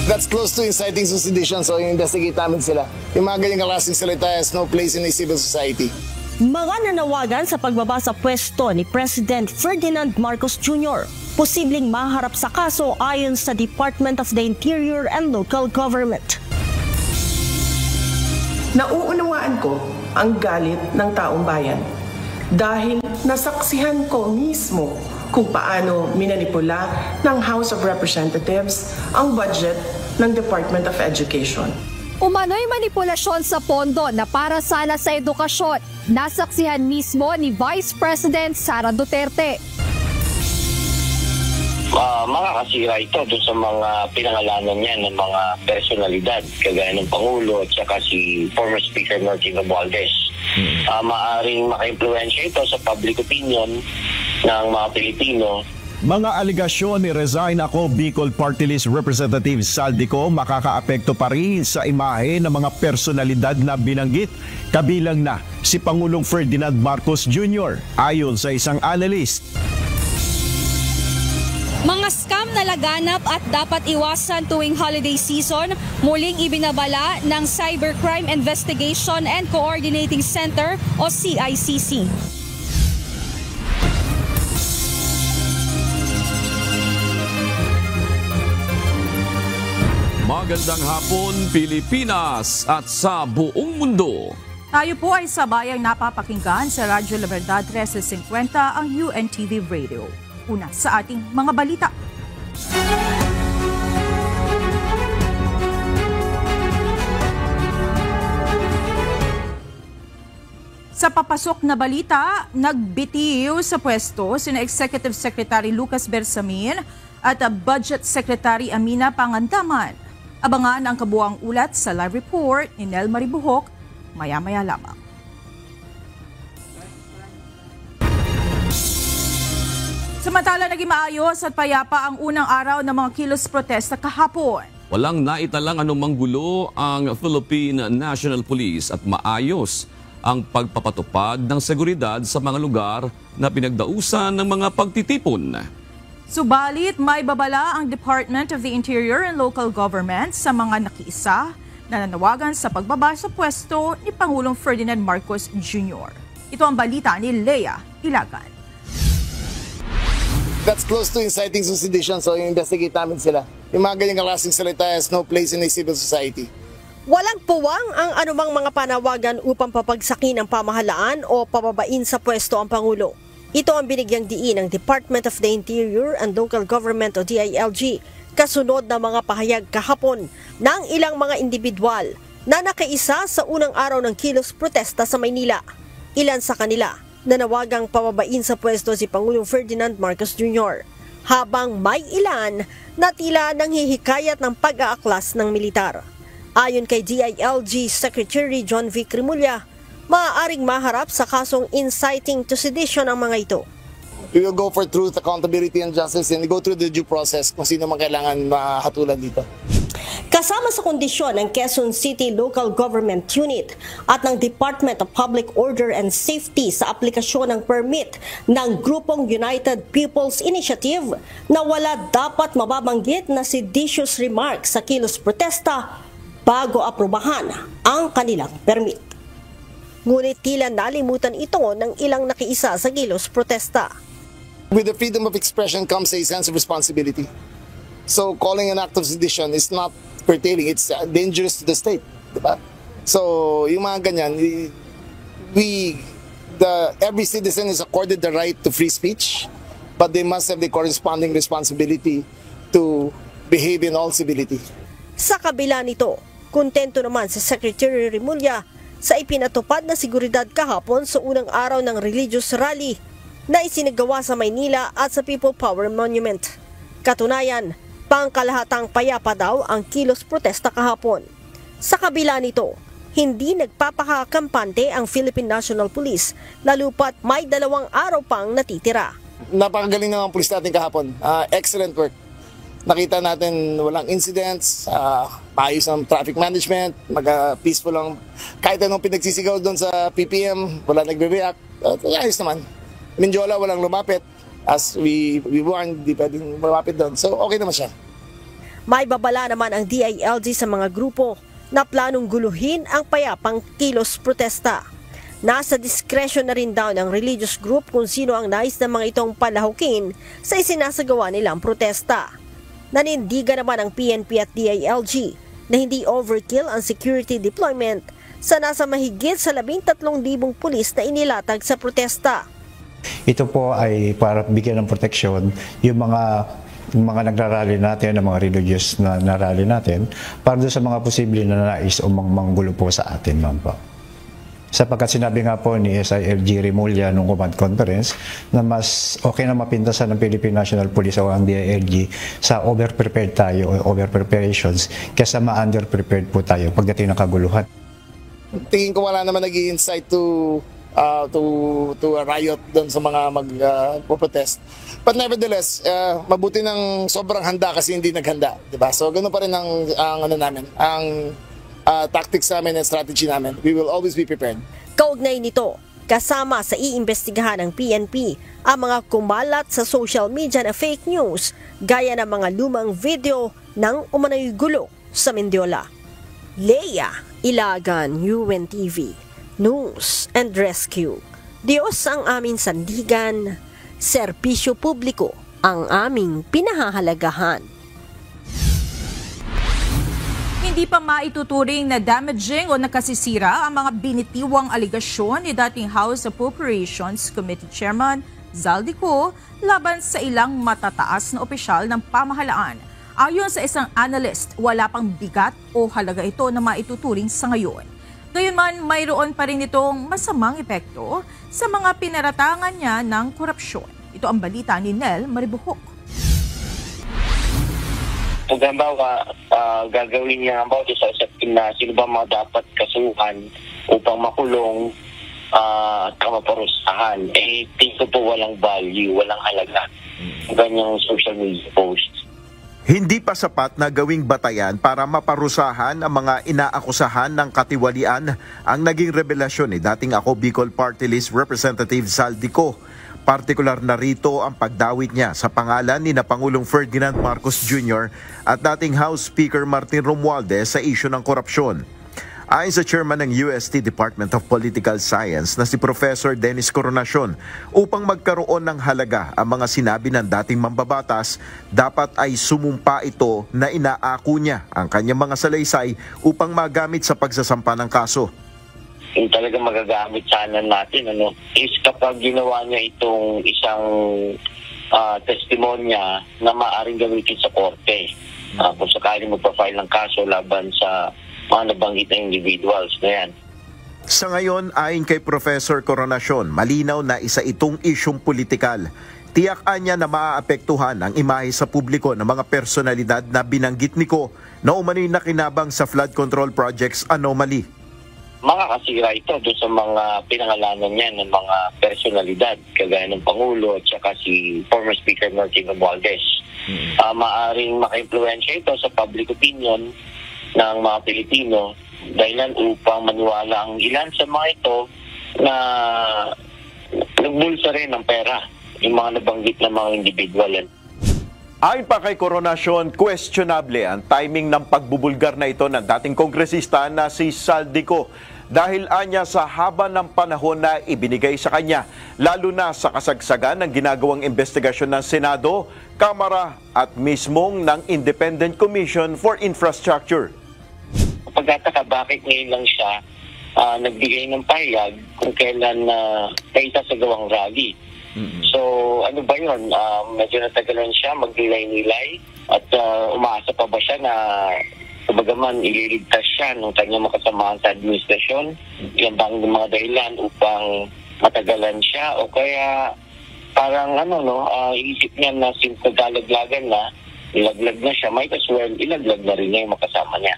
That's close to inciting sedition, so investigate namin sila. Yung mga ganyang klaseng salita has no place in a civil society. Mga nanawagan sa pagbaba sa pwesto ni President Ferdinand Marcos Jr. posibleng maharap sa kaso ayon sa Department of the Interior and Local Government. Nauunawaan ko ang galit ng taong bayan dahil nasaksihan ko mismo kung paano minanipula ng House of Representatives ang budget ng Department of Education. Umano'y manipulasyon sa pondo na para sana sa edukasyon. Nasaksihan mismo ni Vice President Sara Duterte. Makakasira ito doon sa mga pinangalanan niya ng mga personalidad kagaya ng Pangulo at saka si former Speaker Martin Romualdez. Maaring maka-impluensya ito sa public opinion ng mga Pilipino. Mga aligasyon ni Resign Ako Bicol Party List Representative Saldico makakaapekto pa rin sa imahe ng mga personalidad na binanggit, kabilang na si Pangulong Ferdinand Marcos Jr. ayon sa isang analyst. Mga scam na laganap at dapat iwasan tuwing holiday season, muling ibinabala ng Cybercrime Investigation and Coordinating Center o CICC. Magandang hapon, Pilipinas at sa buong mundo. Tayo po ay sabayang napapakinggan sa Radyo La Verdad 1350 ang UNTV Radio. Una sa ating mga balita. Sa papasok na balita, nagbitiw sa pwesto sina Executive Secretary Lucas Bersamin at Budget Secretary Amina Pangandaman. Abangan ang kabuang ulat sa live report ni Nel Maribuhok maya-maya lamang. Samantala, naging maayos at payapa ang unang araw ng mga kilos protesta kahapon. Walang naitalang anumang gulo ang Philippine National Police at maayos ang pagpapatupad ng seguridad sa mga lugar na pinagdausan ng mga pagtitipon. Subalit, may babala ang Department of the Interior and Local Government sa mga nakiisa na nanawagan sa pagbaba sa pwesto ni Pangulong Ferdinand Marcos Jr. Ito ang balita ni Lea Ilagan. That's close to inciting sedition, so investigate namin sila. Yung mga ganyang klaseng salita has no place in a civil society. Walang puwang ang anumang mga panawagan upang papagsakin ang pamahalaan o pababain sa pwesto ang Pangulo. Ito ang binigyang diin ng Department of the Interior and Local Government o DILG kasunod ng mga pahayag kahapon ng ilang mga individual na nakaisa sa unang araw ng kilos protesta sa Maynila. Ilan sa kanila nanawagang pababain sa pwesto si Pangulong Ferdinand Marcos Jr. habang may ilan na tila nanghihikayat ng pag-aaklas ng militar. Ayon kay DILG Secretary John V. Cremulya, maaaring maharap sa kasong inciting to sedition ang mga ito. We will go for truth, accountability, and justice and go through the due process kung sino man kailangan mahatulan dito. Kasama sa kondisyon ng Quezon City Local Government Unit at ng Department of Public Order and Safety sa aplikasyon ng permit ng grupong United People's Initiative na wala dapat mababanggit na seditious remarks sa kilos protesta bago aprubahan ang kanilang permit. Ngunit tila nalimutan ito ng ilang nakiisa sa kilos protesta. With the freedom of expression comes a sense of responsibility. So calling an act of sedition is not curtailing, it's dangerous to the state. Diba? So yung mga ganyan, every citizen is accorded the right to free speech, but they must have the corresponding responsibility to behave in all civility. Sa kabila nito, kontento naman si Secretary Remulla sa ipinatupad na seguridad kahapon sa unang araw ng religious rally na isinagawa sa Maynila at sa People Power Monument. Katunayan, pangkalahatang payapa daw ang kilos protesta kahapon. Sa kabila nito, hindi nagpapakakampante ang Philippine National Police lalo pat may 2 araw pang natitira. Napakagaling ng pulis natin kahapon. Excellent work. Nakita natin walang incidents, maayos ang traffic management, peaceful lang. Kahit anong pinagsisigaw doon sa PPM, wala nagre-react. Ayos naman. Mindiola, walang lumapit. As we warned, di pwedeng lumapit doon. So okay naman siya. May babala naman ang DILG sa mga grupo na planong guluhin ang payapang kilos protesta. Nasa diskresyon na rin daw ng religious group kung sino ang nais ng mga itong palahukin sa isinasagawa nilang protesta. Nanindigan naman ang PNP at DILG na hindi overkill ang security deployment sa nasa mahigit sa 13,000 pulis na inilatag sa protesta. Ito po ay para bigyan ng proteksyon yung mga nagrarally natin, ang mga religious na rally natin, para doon sa mga posible na nais o manggulo po sa atin, ma'am po. Sapagkat sinabi nga po ni SILG Remulla nung command conference na mas okay na mapintasan ng Philippine National Police o ang DILG sa over-prepared tayo o over-preparations kaysa ma-under-prepared po tayo pagdating ng kaguluhan. Tingin ko wala naman nag-i-incite to a riot doon sa mga magpo-protest. But nevertheless, mabuti ng sobrang handa kasi hindi naghanda, 'di ba? So ganoon pa rin ang ano namin, ang tactics namin and strategy namin. We will always be prepared. Kaugnay nito, kasama sa iimbestigahan ng PNP ang mga kumalat sa social media na fake news gaya ng mga lumang video ng umano'y gulo sa Mendiola. Leia Ilagan, UNTV, News and Rescue. Diyos ang aming sandigan, serbisyo publiko ang aming pinahahalagahan. Hindi pa maituturing na damaging o nakasisira ang mga binitiwang aligasyon ni dating House Appropriations Committee Chairman Zaldico laban sa ilang matataas na opisyal ng pamahalaan. Ayon sa isang analyst, wala pang bigat o halaga ito na maituturing sa ngayon. Gayunman, mayroon pa rin itong masamang epekto sa mga pinaratangan niya ng korupsyon. Ito ang balita ni Nel Maribuhok. Kung halimbawa, gagawin niya ang bawat isa na sino ba mga dapat kasuhan upang makulong at maparusahan. Tingin ko po walang value, walang halaga. Ganyang social media post. Hindi pa sapat na gawing batayan para maparusahan ang mga inaakusahan ng katiwalian ang naging revelasyon ni dating Ako Bicol Party List Representative Zaldico. Partikular na rito ang pagdawit niya sa pangalan ni Pangulong Ferdinand Marcos Jr. at dating House Speaker Martin Romualdez sa isyu ng korupsyon. Ayon sa chairman ng UST Department of Political Science na si Professor Dennis Coronacion, upang magkaroon ng halaga ang mga sinabi ng dating mambabatas, dapat ay sumumpa ito na inaako niya ang kanyang mga salaysay upang magamit sa pagsasampa ng kaso. Yung talagang magagamit sana natin is kapag ginawa niya itong isang testimonya na maaaring gamitin sa korte kung sakaling magpa-file ng kaso laban sa mga nabanggit na individuals na yan. Sa ngayon, ayon kay Professor Coronacion, malinaw na isa itong isyong politikal. Tiyakan niya na maaapektuhan ang imahe sa publiko ng mga personalidad na binanggit ni Ko na umano'y nakinabang sa flood control projects anomaly. Makakasira ito doon sa mga pinangalanan niya ng mga personalidad kagaya ng Pangulo at saka si former Speaker Martin Romualdez. Maaring maka-impluensya ito sa public opinion ng mga Pilipino dahilan upang maniwala ang ilan sa mga ito na nagbulsa rin ng pera yung mga nabanggit na mga individual. Ayon pa kay Coronacion, questionable ang timing ng pagbubulgar na ito ng dating kongresista na si Zaldico dahil anya sa haba ng panahon na ibinigay sa kanya, lalo na sa kasagsagan ng ginagawang investigasyon ng Senado, Kamara at mismong ng Independent Commission for Infrastructure. Pagkataka bakit ngayon lang siya nagbigay ng pahayag kung kailan may isasagawang rally. So ano ba yun? Medyo natagalan siya, magnilay-nilay at umaasa pa ba siya na kumagaman ililigtas siya ng kanyang makasamahan sa administrasyon? Yan bang mga dahilan upang matagalan siya o kaya parang iisip niya na since naglalaglagan na, ilaglag na siya, might as well ilaglag na rin niya yung makasama niya.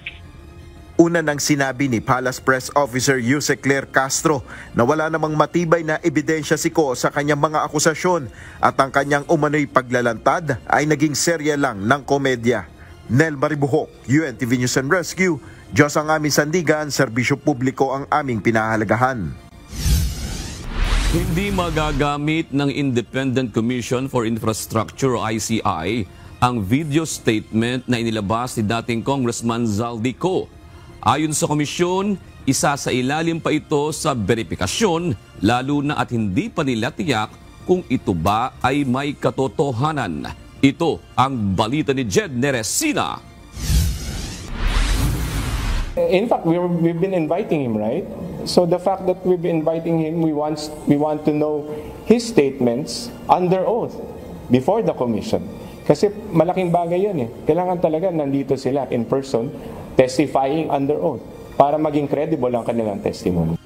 Una nang sinabi ni Palace Press Officer Jose Claire Castro na wala namang matibay na ebidensya si Ko sa kanyang mga akusasyon at ang kanyang umano'y paglalantad ay naging serya lang ng komedya. Nel Maribuhok, UNTV News and Rescue, Diyos ang aming sandigan, serbisyo publiko ang aming pinahalagahan. Hindi magagamit ng Independent Commission for Infrastructure o ICI ang video statement na inilabas ni dating Congressman Zaldico. Ayon sa komisyon, isa sa ilalim pa ito sa verifikasyon, lalo na at hindi pa nila tiyak kung ito ba ay may katotohanan. Ito ang balita ni Jed Neresina. In fact, we've been inviting him, right? So the fact that we've been inviting him, we want to know his statements under oath before the commission. Kasi malaking bagay yun eh. Kailangan talaga nandito sila in person, testifying under oath para maging credible ang kanilang testimony.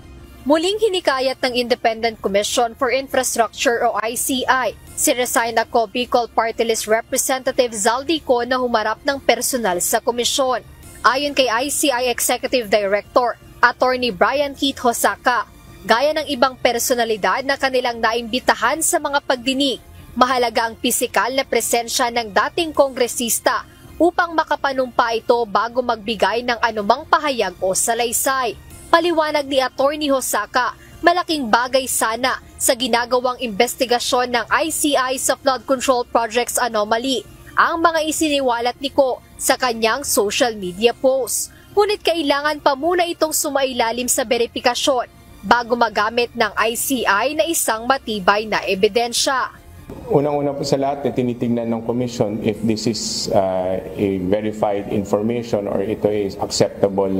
Muling hinikayat ng Independent Commission for Infrastructure o ICI si Resign Ako Bicol Party List Representative Zaldico na humarap ng personal sa komisyon. Ayon kay ICI Executive Director, Attorney Brian Keith Hosaka, gaya ng ibang personalidad na kanilang naimbitahan sa mga pagdinig, mahalaga ang pisikal na presensya ng dating kongresista upang makapanumpa ito bago magbigay ng anumang pahayag o salaysay. Paliwanag ni Attorney Hosaka, malaking bagay sana sa ginagawang investigasyon ng ICI sa flood control projects anomaly ang mga isiniwalat ni Ko sa kanyang social media post. Ngunit kailangan pa muna itong sumailalim sa verifikasyon bago magamit ng ICI na isang matibay na ebidensya. Unang-una po sa lahat, tinitingnan ng Commission if this is a verified information or ito is acceptable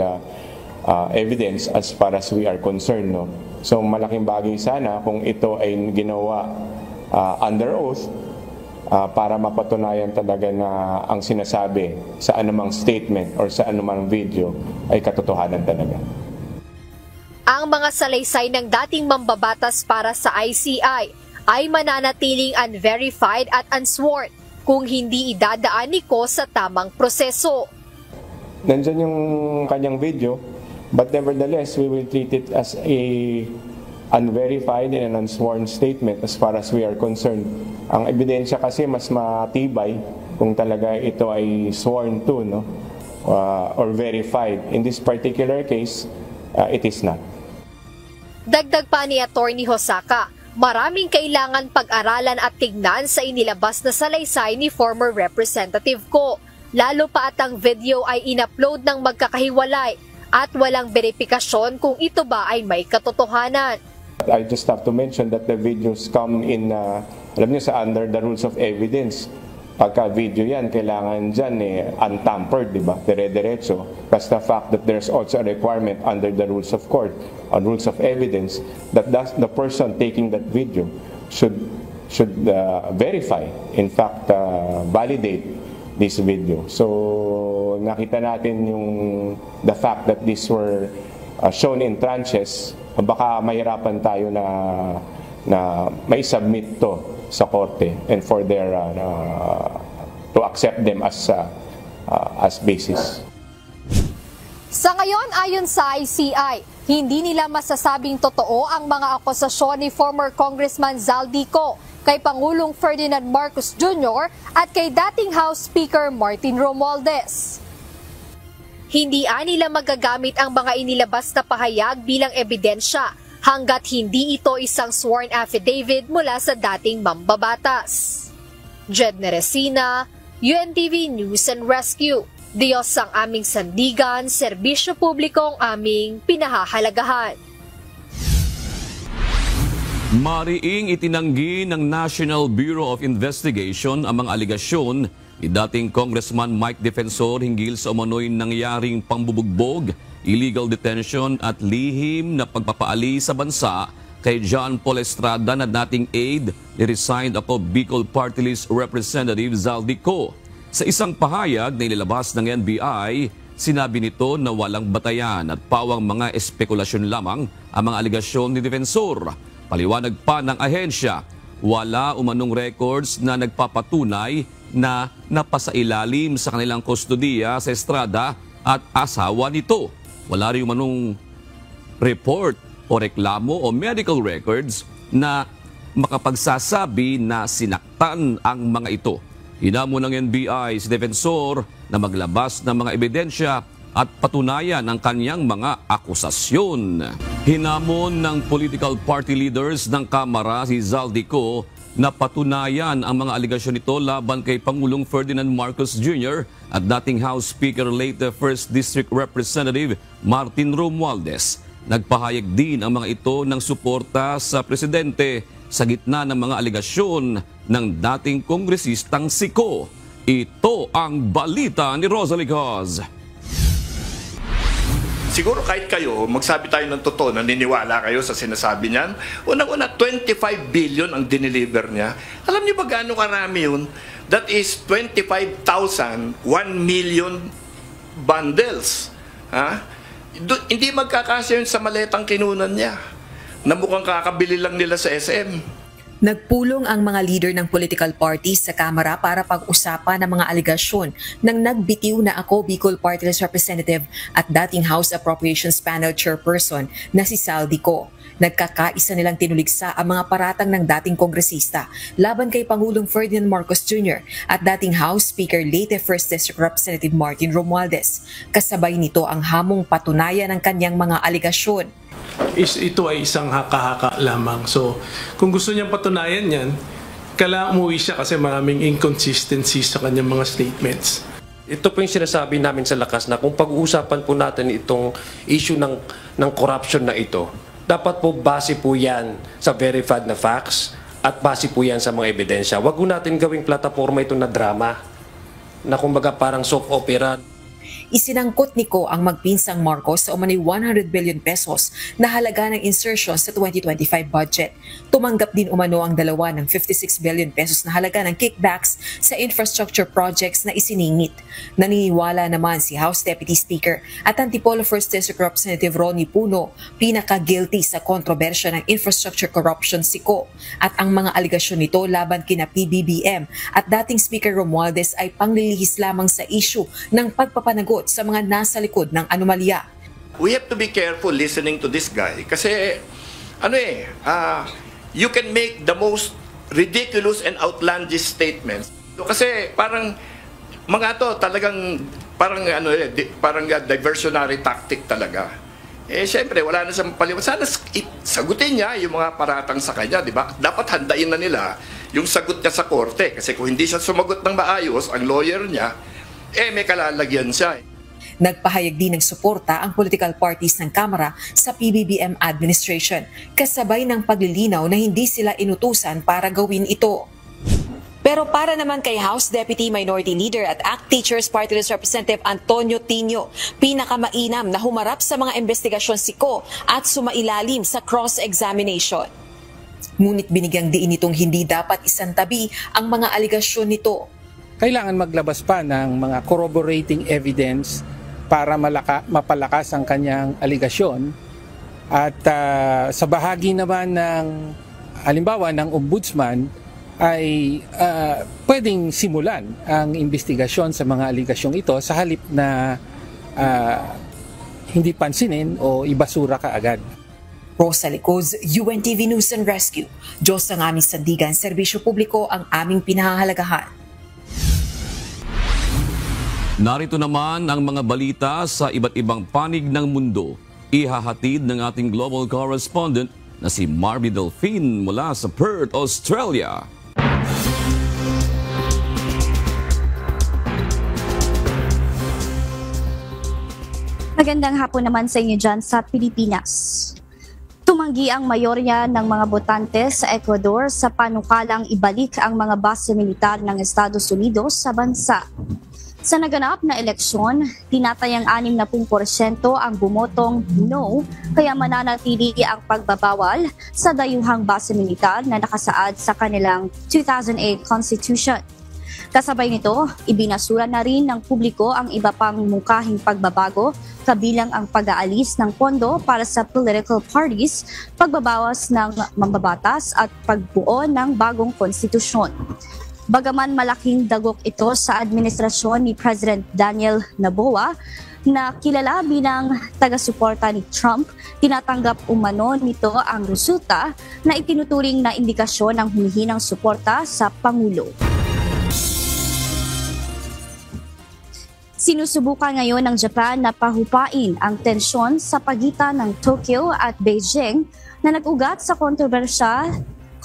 evidence as far as we are concerned. No? So malaking bagay sana kung ito ay ginawa under oath para mapatunayan talaga na ang sinasabi sa anumang statement or sa anumang video ay katotohanan talaga. Ang mga salaysay ng dating mambabatas para sa ICI ay mananatiling unverified at unsworn kung hindi idadaan ni Ko sa tamang proseso. Nandyan yung kanyang video, but nevertheless, we will treat it as a unverified and an unsworn statement as far as we are concerned. Ang ebidensya kasi mas matibay kung talaga ito ay sworn to, no? Or verified. In this particular case, it is not. Dagdag pa ni Attorney Hosaka, maraming kailangan pag-aralan at tignan sa inilabas na salaysay ni former Representative Ko, lalo pa at ang video ay in-upload ng magkakahiwalay at walang verifikasyon kung ito ba ay may katotohanan. I just have to mention that the videos come in, alam niyo, sa under the rules of evidence. Pagka video yan, kailangan dyan untampered, di ba? Dire-diretso. Plus the fact that there's also a requirement under the rules of court, rules of evidence, that the person taking that video should verify, in fact, validate this video. So nakita natin the fact that these were shown in tranches, baka mahirapan tayo na may submit to sa korte and for their to accept them as basis. Sa ngayon, ayon sa ICI, hindi nila masasabing totoo ang mga akusasyon ni former Congressman Zaldico kay Pangulong Ferdinand Marcos Jr. at kay dating House Speaker Martin Romualdez. Hindi nila magagamit ang mga inilabas na pahayag bilang ebidensya hanggat hindi ito isang sworn affidavit mula sa dating mambabatas. Jed Neresina, UNTV News and Rescue. Diyos ang aming sandigan, serbisyo publiko ang aming pinahahalagahan. Mariing itinanggi ng National Bureau of Investigation ang mga aligasyon ni dating Congressman Mike Defensor hinggil sa umano'y nangyaring pambubugbog, illegal detention at lihim na pagpapaali sa bansa kay John Paul Estrada na dating aide ni Resigned Ako Bicol Party List Representative Zaldico. Sa isang pahayag na inilabas ng NBI, sinabi nito na walang batayan at pawang mga espekulasyon lamang ang mga aligasyon ni Defensor. Paliwanag pa ng ahensya, wala umanong records na nagpapatunay na napasailalim sa kanilang kustodiya sa Estrada at asawa nito. Wala rin umanong report o reklamo o medical records na makapagsasabi na sinaktan ang mga ito. Hinamon ng NBI si Defensor na maglabas ng mga ebidensya at patunayan ang kanyang mga akusasyon. Hinamon ng political party leaders ng Kamara si Zaldico Napatunayan ang mga aligasyon nito laban kay Pangulong Ferdinand Marcos Jr. at dating House Speaker late 1st District Representative Martin Romualdez. Nagpahayag din ang mga ito ng suporta sa presidente sa gitna ng mga aligasyon ng dating kongresistang Siko. Ito ang balita ni Rosalie Cos. Siguro kahit kayo, magsabi tayo ng totoo, naniniwala kayo sa sinasabi niyan. Unang-una, 25 billion ang dineliver niya. Alam niyo ba gaano karami yun? That is 25,000, 1 million bundles. Ha? Hindi magkakasya yun sa maletang kinunan niya, na mukhang kakabili lang nila sa SM. Nagpulong ang mga leader ng political parties sa Kamara para pag-usapan ng mga aligasyon ng nagbitiw na Ako Bicol Party List Representative at dating House Appropriations Panel Chairperson na si Saldico. Nagkakaisa nilang tinuligsa ang mga paratang ng dating kongresista laban kay Pangulong Ferdinand Marcos Jr. at dating House Speaker late 1st District Representative Martin Romualdez. Kasabay nito ang hamong patunayan ng kanyang mga aligasyon. Ito ay isang haka-haka lamang. So, kung gusto niyang patunayan yan, kailangan umuwi siya kasi maraming inconsistencies sa kanyang mga statements. Ito po yung sinasabi namin sa lakas na kung pag-uusapan po natin itong issue ng corruption na ito, dapat po base po yan sa verified na facts at base po yan sa mga ebidensya. Huwag po natin gawing plataforma ito na drama na kumbaga parang soap opera. Isinangkot ni Ko ang magpinsang Marcos sa umano'y 100 billion pesos na halaga ng insertion sa 2025 budget. Tumanggap din umano ang dalawa ng 56 billion pesos na halaga ng kickbacks sa infrastructure projects na isiningit. Naniniwala naman si House Deputy Speaker at Antipolo 1st District Representative Ronnie Puno, pinaka-guilty sa kontrobersya ng infrastructure corruption si Ko, at ang mga aligasyon nito laban kina PBBM at dating Speaker Romualdez ay panglilihis lamang sa issue ng pagpapanagot sa mga nasa likod ng anomalya. We have to be careful listening to this guy kasi you can make the most ridiculous and outlandish statements. Kasi parang mga to talagang parang diversionary tactic talaga. Siyempre wala na sa paliwanag. Sana sagutin niya yung mga paratang sa kanya, di ba? Dapat handain na nila yung sagot niya sa korte kasi kung hindi siya sumagot ng maayos, ang lawyer niya, may kalalagyan siya. Nagpahayag din ng suporta ang political parties ng Kamara sa PBBM administration, kasabay ng paglilinaw na hindi sila inutusan para gawin ito. Pero para naman kay House Deputy Minority Leader at ACT Teachers Party List Representative Antonio Tino, pinakamainam na humarap sa mga investigasyon si Ko at sumailalim sa cross-examination. Ngunit binigyang diin itong hindi dapat isantabi ang mga aligasyon nito. Kailangan maglabas pa ng mga corroborating evidence para mapalakas ang kanyang aligasyon. At sa bahagi naman ng halimbawa ng ombudsman ay pwedeng simulan ang investigasyon sa mga aligasyong ito sa halip na hindi pansinin o ibasura kaagad. Rosalie Cos, UNTV News and Rescue. Diyos ang aming sandigan, serbisyo publiko ang aming pinahahalagahan. Narito naman ang mga balita sa iba't ibang panig ng mundo. Ihahatid ng ating global correspondent na si Marby Delphine mula sa Perth, Australia. Magandang hapon naman sa inyo dyan sa Pilipinas. Tumanggi ang mayorya ng mga botante sa Ecuador sa panukalang ibalik ang mga base militar ng Estados Unidos sa bansa. Sa naganap na eleksyon, tinatayang 60% ang bumotong no, kaya mananatili ang pagbabawal sa dayuhang base militar na nakasaad sa kanilang 2008 Constitution. Kasabay nito, ibinasura na rin ng publiko ang iba pang mungkahing pagbabago, kabilang ang pag-aalis ng pondo para sa political parties, pagbabawas ng mambabatas at pagbuo ng bagong konstitusyon. Bagaman malaking dagok ito sa administrasyon ni President Daniel Noboa, na kilala bilang taga-suporta ni Trump, tinatanggap umano nito ang resulta na itinuturing na indikasyon ng humihinang suporta sa Pangulo. Sinusubukan ngayon ng Japan na pahupain ang tensyon sa pagitan ng Tokyo at Beijing na nag-ugat sa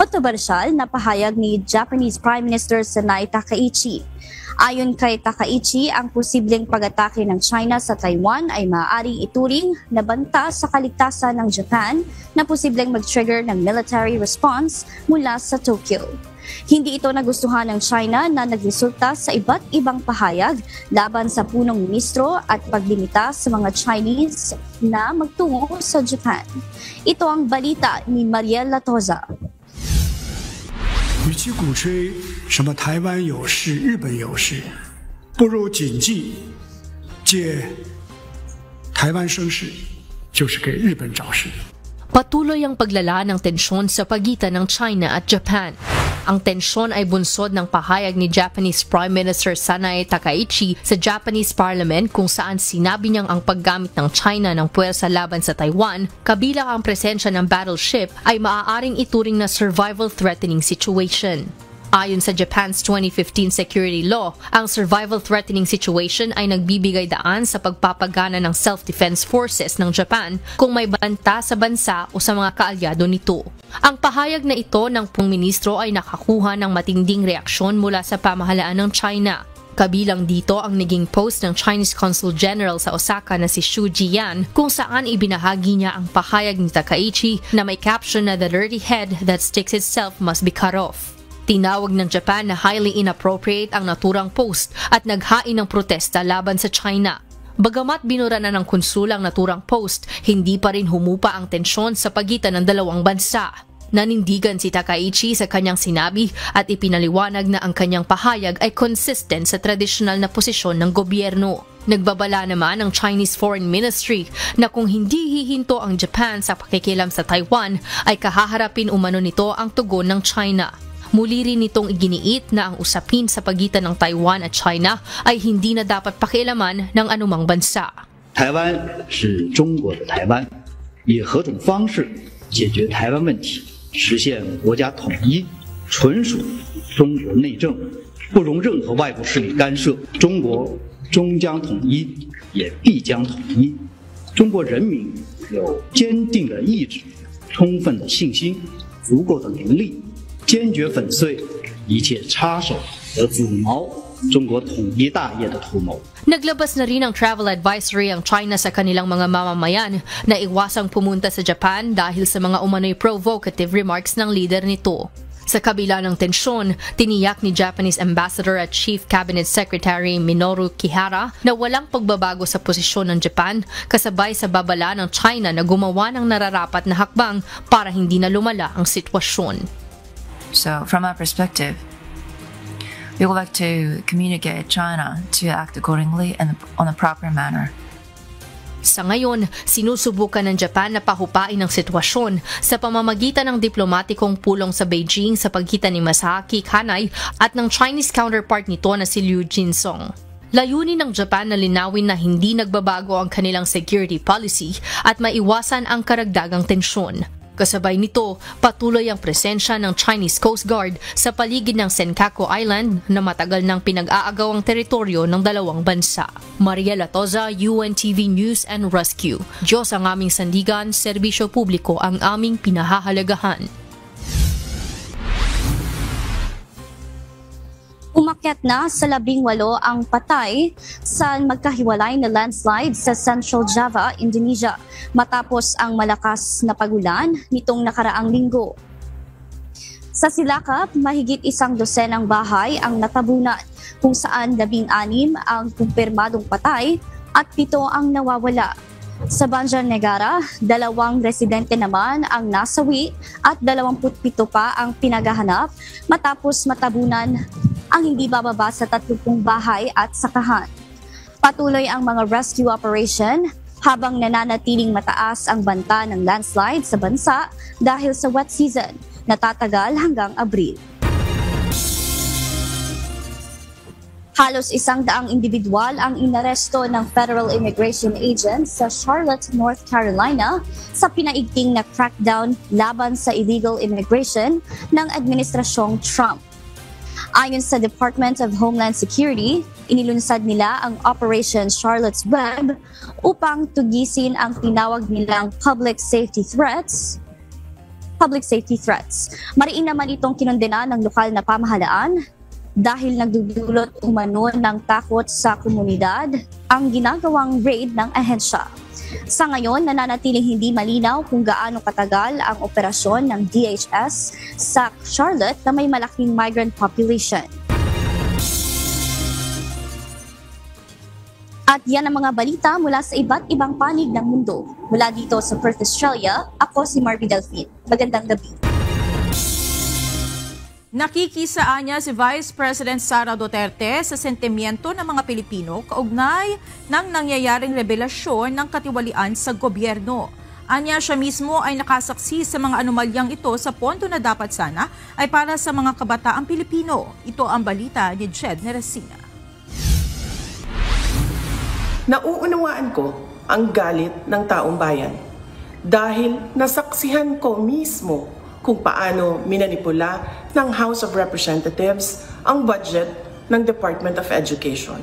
kontrobersyal na pahayag ni Japanese Prime Minister Sanai Takaichi. Ayon kay Takaichi, ang posibleng pag-atake ng China sa Taiwan ay maaaring ituring na banta sa kaligtasan ng Japan na posibleng mag-trigger ng military response mula sa Tokyo. Hindi ito nagustuhan ng China na nagresulta sa iba't ibang pahayag laban sa punong ministro at paglimita sa mga Chinese na magtungo sa Japan. Ito ang balita ni Mariel Latoza. 与其鼓吹什么台湾有事、日本有事，不如谨记，借台湾生事，就是给日本找事。 Patuloy ang paglala ng tensyon sa pagitan ng China at Japan. Ang tensyon ay bunsod ng pahayag ni Japanese Prime Minister Sanai Takaichi sa Japanese Parliament kung saan sinabi niyang ang paggamit ng China ng puwersa laban sa Taiwan, kabilang ang presensya ng battleship, ay maaaring ituring na survival-threatening situation. Ayon sa Japan's 2015 security law, ang survival-threatening situation ay nagbibigay daan sa pagpapagana ng self-defense forces ng Japan kung may banta sa bansa o sa mga kaalyado nito. Ang pahayag na ito ng Pung-Ministro ay nakakuha ng matinding reaksyon mula sa pamahalaan ng China. Kabilang dito ang naging post ng Chinese Consul General sa Osaka na si Xu Jian kung saan ibinahagi niya ang pahayag ni Takaichi na may caption na "The dirty head that sticks itself must be cut off." Tinawag ng Japan na highly inappropriate ang naturang post at naghain ng protesta laban sa China. Bagamat binura na ng konsul ang naturang post, hindi pa rin humupa ang tensyon sa pagitan ng dalawang bansa. Nanindigan si Takaichi sa kanyang sinabi at ipinaliwanag na ang kanyang pahayag ay consistent sa tradisyonal na posisyon ng gobyerno. Nagbabala naman ang Chinese Foreign Ministry na kung hindi hihinto ang Japan sa pakikialam sa Taiwan, ay kahaharapin umano nito ang tugon ng China. Muli rin nitong iginiit na ang usapin sa pagitan ng Taiwan at China ay hindi na dapat pakialaman ng anumang bansa. 台湾是中国的台湾，以何种方式解决台湾问题，实现国家统一，纯属中国内政，不容任何外部势力干涉。中国终将统一，也必将统一。中国人民有坚定的意志、充分的信心、足够的能力。 坚决粉碎一切插手和阻挠中国统一大业的图谋。 Naglabas na rin ng travel advisory ang China sa kanilang mga mamamayan na iwasang pumunta sa Japan dahil sa mga umano'y provocative remarks ng leader nito. Sa kabila ng tensyon, tiniyak ni Japanese Ambassador at Chief Cabinet Secretary Minoru Kihara na walang pagbabago sa posisyon ng Japan kasabay sa babala ng China na gumawa ng nararapat na hakbang para hindi na lumala ang sitwasyon. So, from our perspective, we would like to communicate China to act accordingly and on a proper manner. Sa ngayon, sinusubukan ng Japan na pahupain ang sitwasyon sa pamamagitan ng diplomatikong pulong sa Beijing sa pagitan ni Masahiko Kanai at ng Chinese counterpart nito na si Liu Jinsong. Layunin ng Japan na linawin na hindi nagbabago ang kanilang security policy at maiwasan ang karagdagang tensyon. Kasabay nito, patuloy ang presensya ng Chinese Coast Guard sa paligid ng Senkaku Island na matagal nang pinag-aagawang teritoryo ng dalawang bansa. Maria Latoza, UNTV News and Rescue. Diyos ang aming sandigan, serbisyo publiko ang aming pinahahalagahan. Umakyat na sa 18 ang patay sa magkahiwalay na landslide sa Central Java, Indonesia matapos ang malakas na pagulan nitong nakaraang linggo. Sa Silacap, mahigit 100 bahay ang natabunan kung saan 16 ang kumpirmadong patay at 7 ang nawawala. Sa Banjarnegara, 2 residente naman ang nasawi at 27 pa ang pinagahanap matapos matabunan ang hindi bababa sa 30 bahay at sakahan. Patuloy ang mga rescue operation habang nananatiling mataas ang banta ng landslide sa bansa dahil sa wet season na tatagal hanggang Abril. Halos 100 individual ang inaresto ng Federal Immigration Agents sa Charlotte, North Carolina sa pinaigting na crackdown laban sa illegal immigration ng Administrasyong Trump. Ayon sa Department of Homeland Security, inilunsad nila ang Operation Charlotte's Web upang tugisin ang tinawag nilang public safety threats public safety threats. Mariin naman itong kinondena ng lokal na pamahalaan dahil nagdudulot umano ng takot sa komunidad ang ginagawang raid ng ahensya. Sa ngayon, nananatiling hindi malinaw kung gaano katagal ang operasyon ng DHS sa Charlotte na may malaking migrant population. At yan ang mga balita mula sa iba't ibang panig ng mundo. Mula dito sa Perth, Australia, ako si Marby Delphine. Magandang gabi. Nakikisaan niya si Vice President Sara Duterte sa sentimiento ng mga Pilipino kaugnay ng nangyayaring revelasyon ng katiwalian sa gobyerno. Anya siya mismo ay nakasaksi sa mga anomalyang ito sa pondo na dapat sana ay para sa mga kabataang Pilipino. Ito ang balita ni Jed Neresina. Nauunawaan ko ang galit ng taong bayan dahil nasaksihan ko mismo kung paano minanipula ng House of Representatives ang budget ng Department of Education.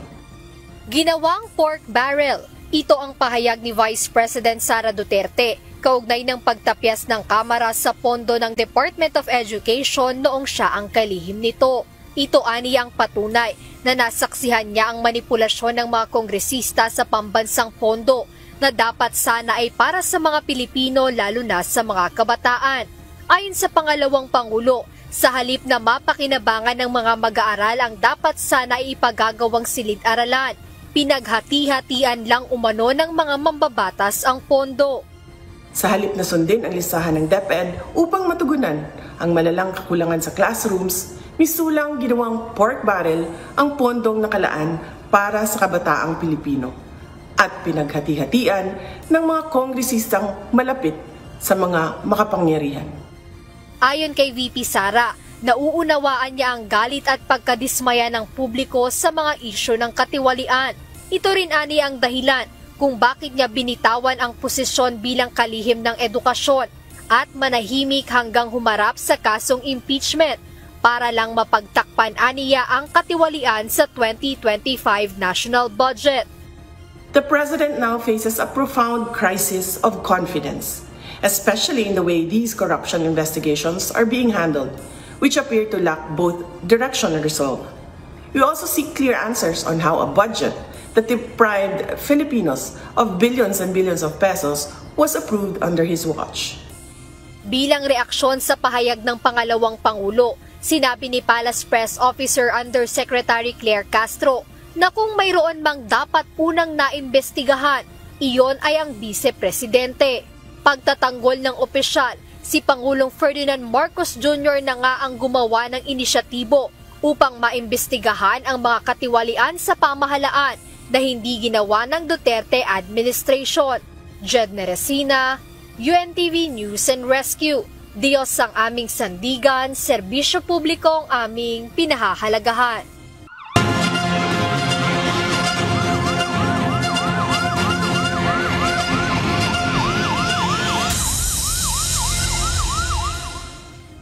Ginawang pork barrel. Ito ang pahayag ni Vice President Sara Duterte kaugnay ng pagtapyas ng Kamara sa pondo ng Department of Education noong siya ang kalihim nito. Ito aniyang patunay na nasaksihan niya ang manipulasyon ng mga kongresista sa pambansang pondo na dapat sana ay para sa mga Pilipino lalo na sa mga kabataan. Ayon sa pangalawang Pangulo, sa halip na mapakinabangan ng mga mag-aaral ang dapat sana ay ipagagawang silid-aralan, pinaghati-hatian lang umano ng mga mambabatas ang pondo. Sa halip na sundin ang listahan ng DepEd upang matugunan ang malalang kakulangan sa classrooms, misulang ginawang pork barrel ang pondong nakalaan para sa kabataang Pilipino at pinaghati-hatian ng mga kongresistang malapit sa mga makapangyarihan. Ayon kay VP Sara, nauunawaan niya ang galit at pagkadismaya ng publiko sa mga isyu ng katiwalian. Ito rin ani ang dahilan kung bakit niya binitawan ang posisyon bilang kalihim ng edukasyon at manahimik hanggang humarap sa kasong impeachment para lang mapagtakpan aniya ang katiwalian sa 2025 national budget. The President now faces a profound crisis of confidence, especially in the way these corruption investigations are being handled, which appear to lack both direction and resolve. We also seek clear answers on how a budget that deprived Filipinos of billions and billions of pesos was approved under his watch. Bilang reaksyon sa pahayag ng pangalawang Pangulo, sinabi ni Palace Press Officer Undersecretary Claire Castro na kung mayroon mang dapat unang naimbestigahan, iyon ay ang Vice-Presidente. Pagtatanggol ng opisyal, si Pangulong Ferdinand Marcos Jr. na nga ang gumawa ng inisyatibo upang maimbestigahan ang mga katiwalian sa pamahalaan na hindi ginawa ng Duterte administration. Jed Neresina, UNTV News and Rescue. Diyos ang aming sandigan, serbisyo publiko ang aming pinahahalagahan.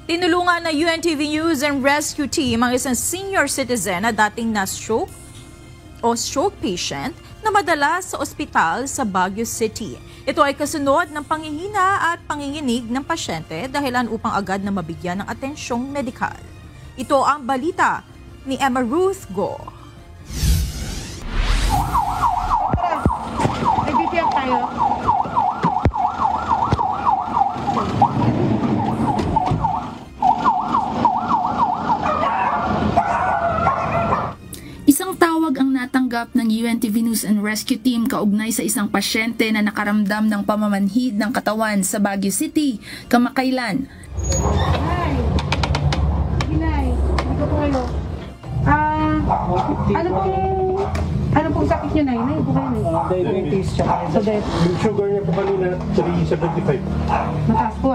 Tinulungan na UNTV News and Rescue Team ang isang senior citizen na dating na-stroke o stroke patient na madala sa ospital sa Baguio City. Ito ay kasunod ng panghihina at panginginig ng pasyente dahilan upang agad na mabigyan ng atensyong medikal. Ito ang balita ni Emma Ruth Go. Nag-BPM tayo. Isang tawag ang natanggap ng UNTV News and Rescue Team kaugnay sa isang pasyente na nakaramdam ng pamamanhid ng katawan sa Baguio City kamakailan. Ginay, dito po kayo. Ano pong sakit niyo, Nay? Nay, po kayo, Nay? Diabetes, tsaka yung sugar niya po kanina 375. Mataas po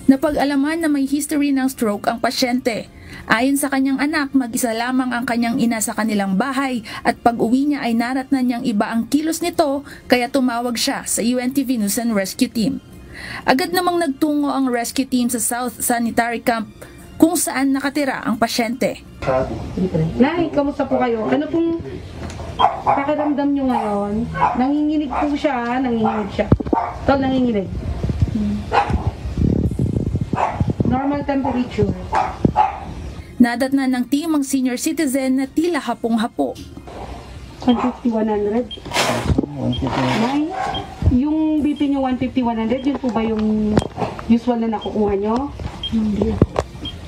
Napag-alaman na may history ng stroke ang pasyente. Ayon sa kanyang anak, mag-isa lamang ang kanyang ina sa kanilang bahay at pag-uwi niya ay naratnan niyang iba ang kilos nito kaya tumawag siya sa UNTV News and Rescue Team. Agad namang nagtungo ang rescue team sa South Sanitary Camp kung saan nakatira ang pasyente. Nay, kamusta po kayo? Ano pong pakiramdam niyo ngayon? Nanginginig po siya, nanginginig siya. Tol, nanginginig. normal temperature. Nadatnan ng team ang senior citizen na tila hapong-hapo. 150-100. Nay, yung BP nyo 150-100, yun po ba yung usual na nakukuha nyo? Hindi.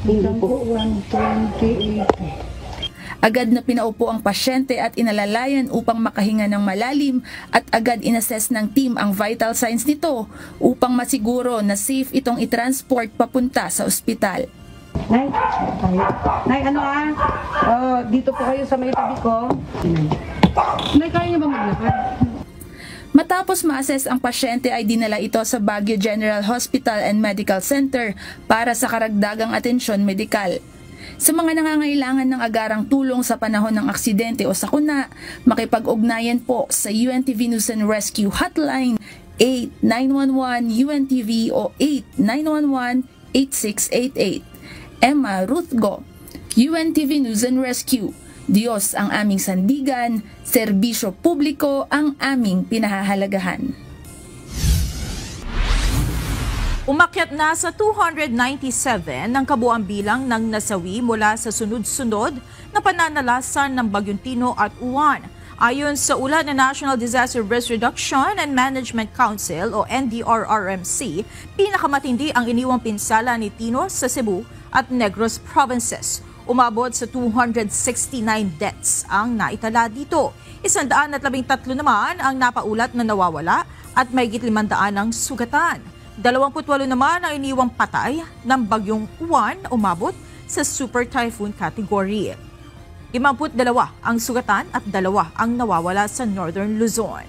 Hindi po. 120-80. Agad na pinaupo ang pasyente at inalalayan upang makahinga ng malalim at agad inassess ng team ang vital signs nito upang masiguro na safe itong i-transport papunta sa ospital. Nay, ano dito po kayo sa may tabi ko. Nay, kaya niyo ba maglakad? Matapos ma-assess ang pasyente ay dinala ito sa Baguio General Hospital and Medical Center para sa karagdagang atensyon medikal. Sa mga nangangailangan ng agarang tulong sa panahon ng aksidente o sakuna, makipag-ugnayan po sa UNTV News and Rescue Hotline 8911-UNTV o 8911-8688. Emma Ruthgo, UNTV News and Rescue. Diyos ang aming sandigan, serbisyo publiko ang aming pinahahalagahan. Umakyat na sa 297 ng kabuang bilang ng nasawi mula sa sunod-sunod na pananalasan ng Bagyong Tino at Uwan. Ayon sa ulat ng National Disaster Risk Reduction and Management Council o NDRRMC, pinakamatindi ang iniwang pinsala ni Tino sa Cebu at Negros provinces. Umabot sa 269 deaths ang naitala dito. 113 naman ang napaulat na nawawala at mahigit 500 ang sugatan. 28 naman ang iniwang patay ng Bagyong Uwan, umabot sa Super Typhoon category. 52 ang sugatan at 2 ang nawawala sa Northern Luzon.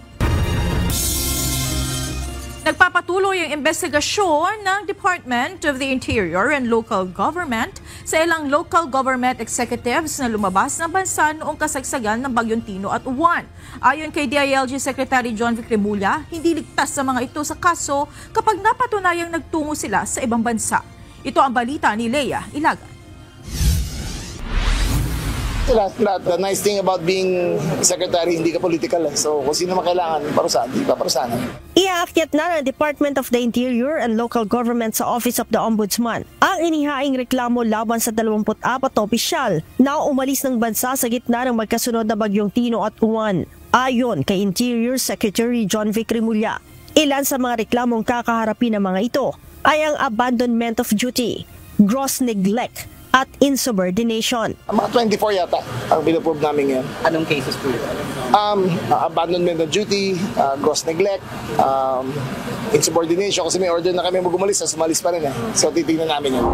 Nagpapatuloy ang investigasyon ng Department of the Interior and Local Government sa ilang local government executives na lumabas ng bansa noong kasagsagan ng Bagyong Tino at Uwan. Ayon kay DILG Secretary John Vic Remulla, hindi ligtas sa mga ito sa kaso kapag napatunayang nagtungo sila sa ibang bansa. Ito ang balita ni Leia Ilagan. The nice thing about being secretary, hindi ka political. So kung sino makailangan, parusahan, hindi pa parusahan. Iaakyat na ng Department of the Interior and Local Government sa Office of the Ombudsman ang inihaing reklamo laban sa 24 na opisyal na umalis ng bansa sa gitna ng magkasunod na Bagyong Tino at Uwan. Ayon kay Interior Secretary John Vic Remulla, ilan sa mga reklamong kakaharapin ng mga ito ay ang abandonment of duty, gross neglect, at insubordination. Mga 24 yata ang pinuprove namin ngayon. Anong cases po yun? Abandonment of duty, gross neglect, insubordination, kasi may order na kami mag-umalis, sumalis pa rin. So titignan namin yun.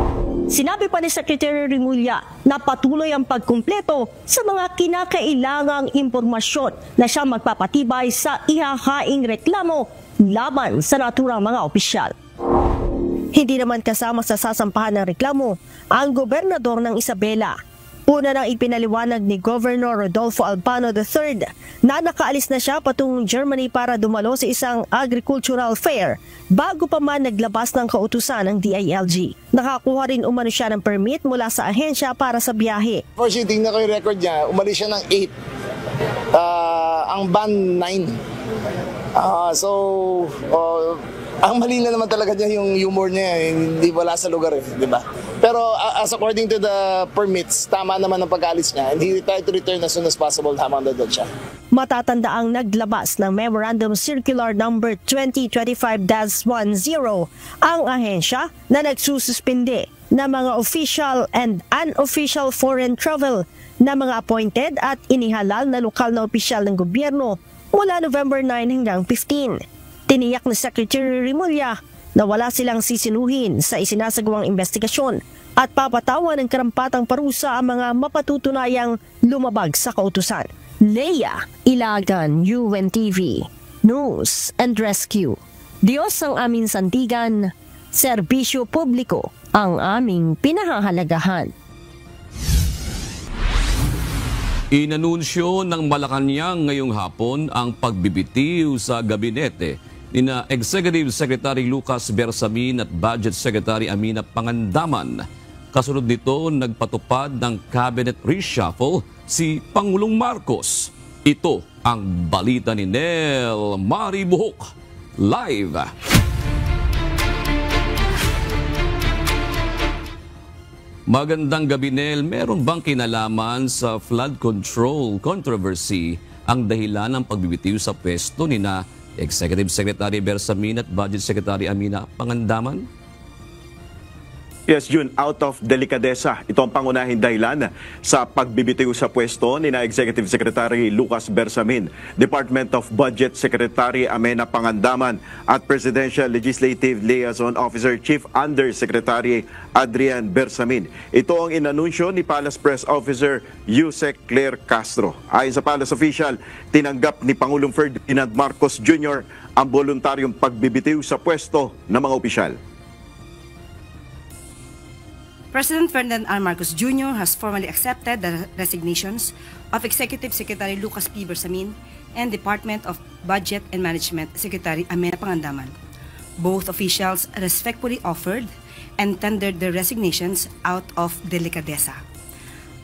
Sinabi pa ni Secretary Remulla na patuloy ang pagkumpleto sa mga kinakailangang impormasyon na siya magpapatibay sa ihahaing reklamo laban sa naturang mga opisyal. Hindi naman kasama sa sasampahan ng reklamo ang gobernador ng Isabela. Una nang ipinaliwanag ni Governor Rodolfo Albano III na nakaalis na siya patungong Germany para dumalo sa isang agricultural fair bago pa man naglabas ng kautusan ng DILG. Nakakuha rin umano siya ng permit mula sa ahensya para sa biyahe. First, tingnan ko yung record niya, umalis siya ng 8, ang ban 9. Ang mali na naman talaga niya yung humor niya, hindi wala sa lugar, di ba? Pero as according to the permits, tama naman ang pag-alis niya, and he tried to return as soon as possible habang doon siya. Matatanda ang naglabas ng Memorandum Circular number 2025-10 ang ahensya na nagsususpinde na mga official and unofficial foreign travel na mga appointed at inihalal na lokal na opisyal ng gobyerno mula November 9 hanggang 15. Tiniyak ni Secretary Remulla na wala silang sisinuhin sa isinasagawang investigasyon at papatawan ng karampatang parusa ang mga mapatutunayang lumabag sa kautusan. Leia Ilagan, UNTV, News and Rescue. Diyos ang aming sandigan, serbisyo publiko ang aming pinahahalagahan. Inanunsyo ng Malacanang ngayong hapon ang pagbibitiw sa gabinete nina Executive Secretary Lucas Bersamin at Budget Secretary Amina Pangandaman. Kasunod nito, nagpatupad ng Cabinet Reshuffle si Pangulong Marcos. Ito ang balita ni Nel Mari Buhok. Live! Magandang gabi, Nel. Meron bang kinalaman sa flood control controversy ang dahilan ng pagbibitiw sa pwesto ni na Executive Secretary Bersamin at Budget Secretary Amina Pangandaman? Yes, Jun, out of delikadesa. Ito ang pangunahing dahilan sa pagbibitiw sa pwesto ni na Executive Secretary Lucas Bersamin, Department of Budget Secretary Amina Pangandaman at Presidential Legislative Liaison Officer Chief Undersecretary Adrian Bersamin. Ito ang inanunsyo ni Palace Press Officer Yusek Claire Castro. Ayon sa Palace official, tinanggap ni Pangulong Ferdinand Marcos Jr. ang voluntaryong pagbibitiw sa pwesto ng mga opisyal. President Ferdinand R. Marcos Jr. has formally accepted the resignations of Executive Secretary Lucas P. Bersamin and Department of Budget and Management Secretary Amina Pangandaman. Both officials respectfully offered and tendered their resignations out of delicadeza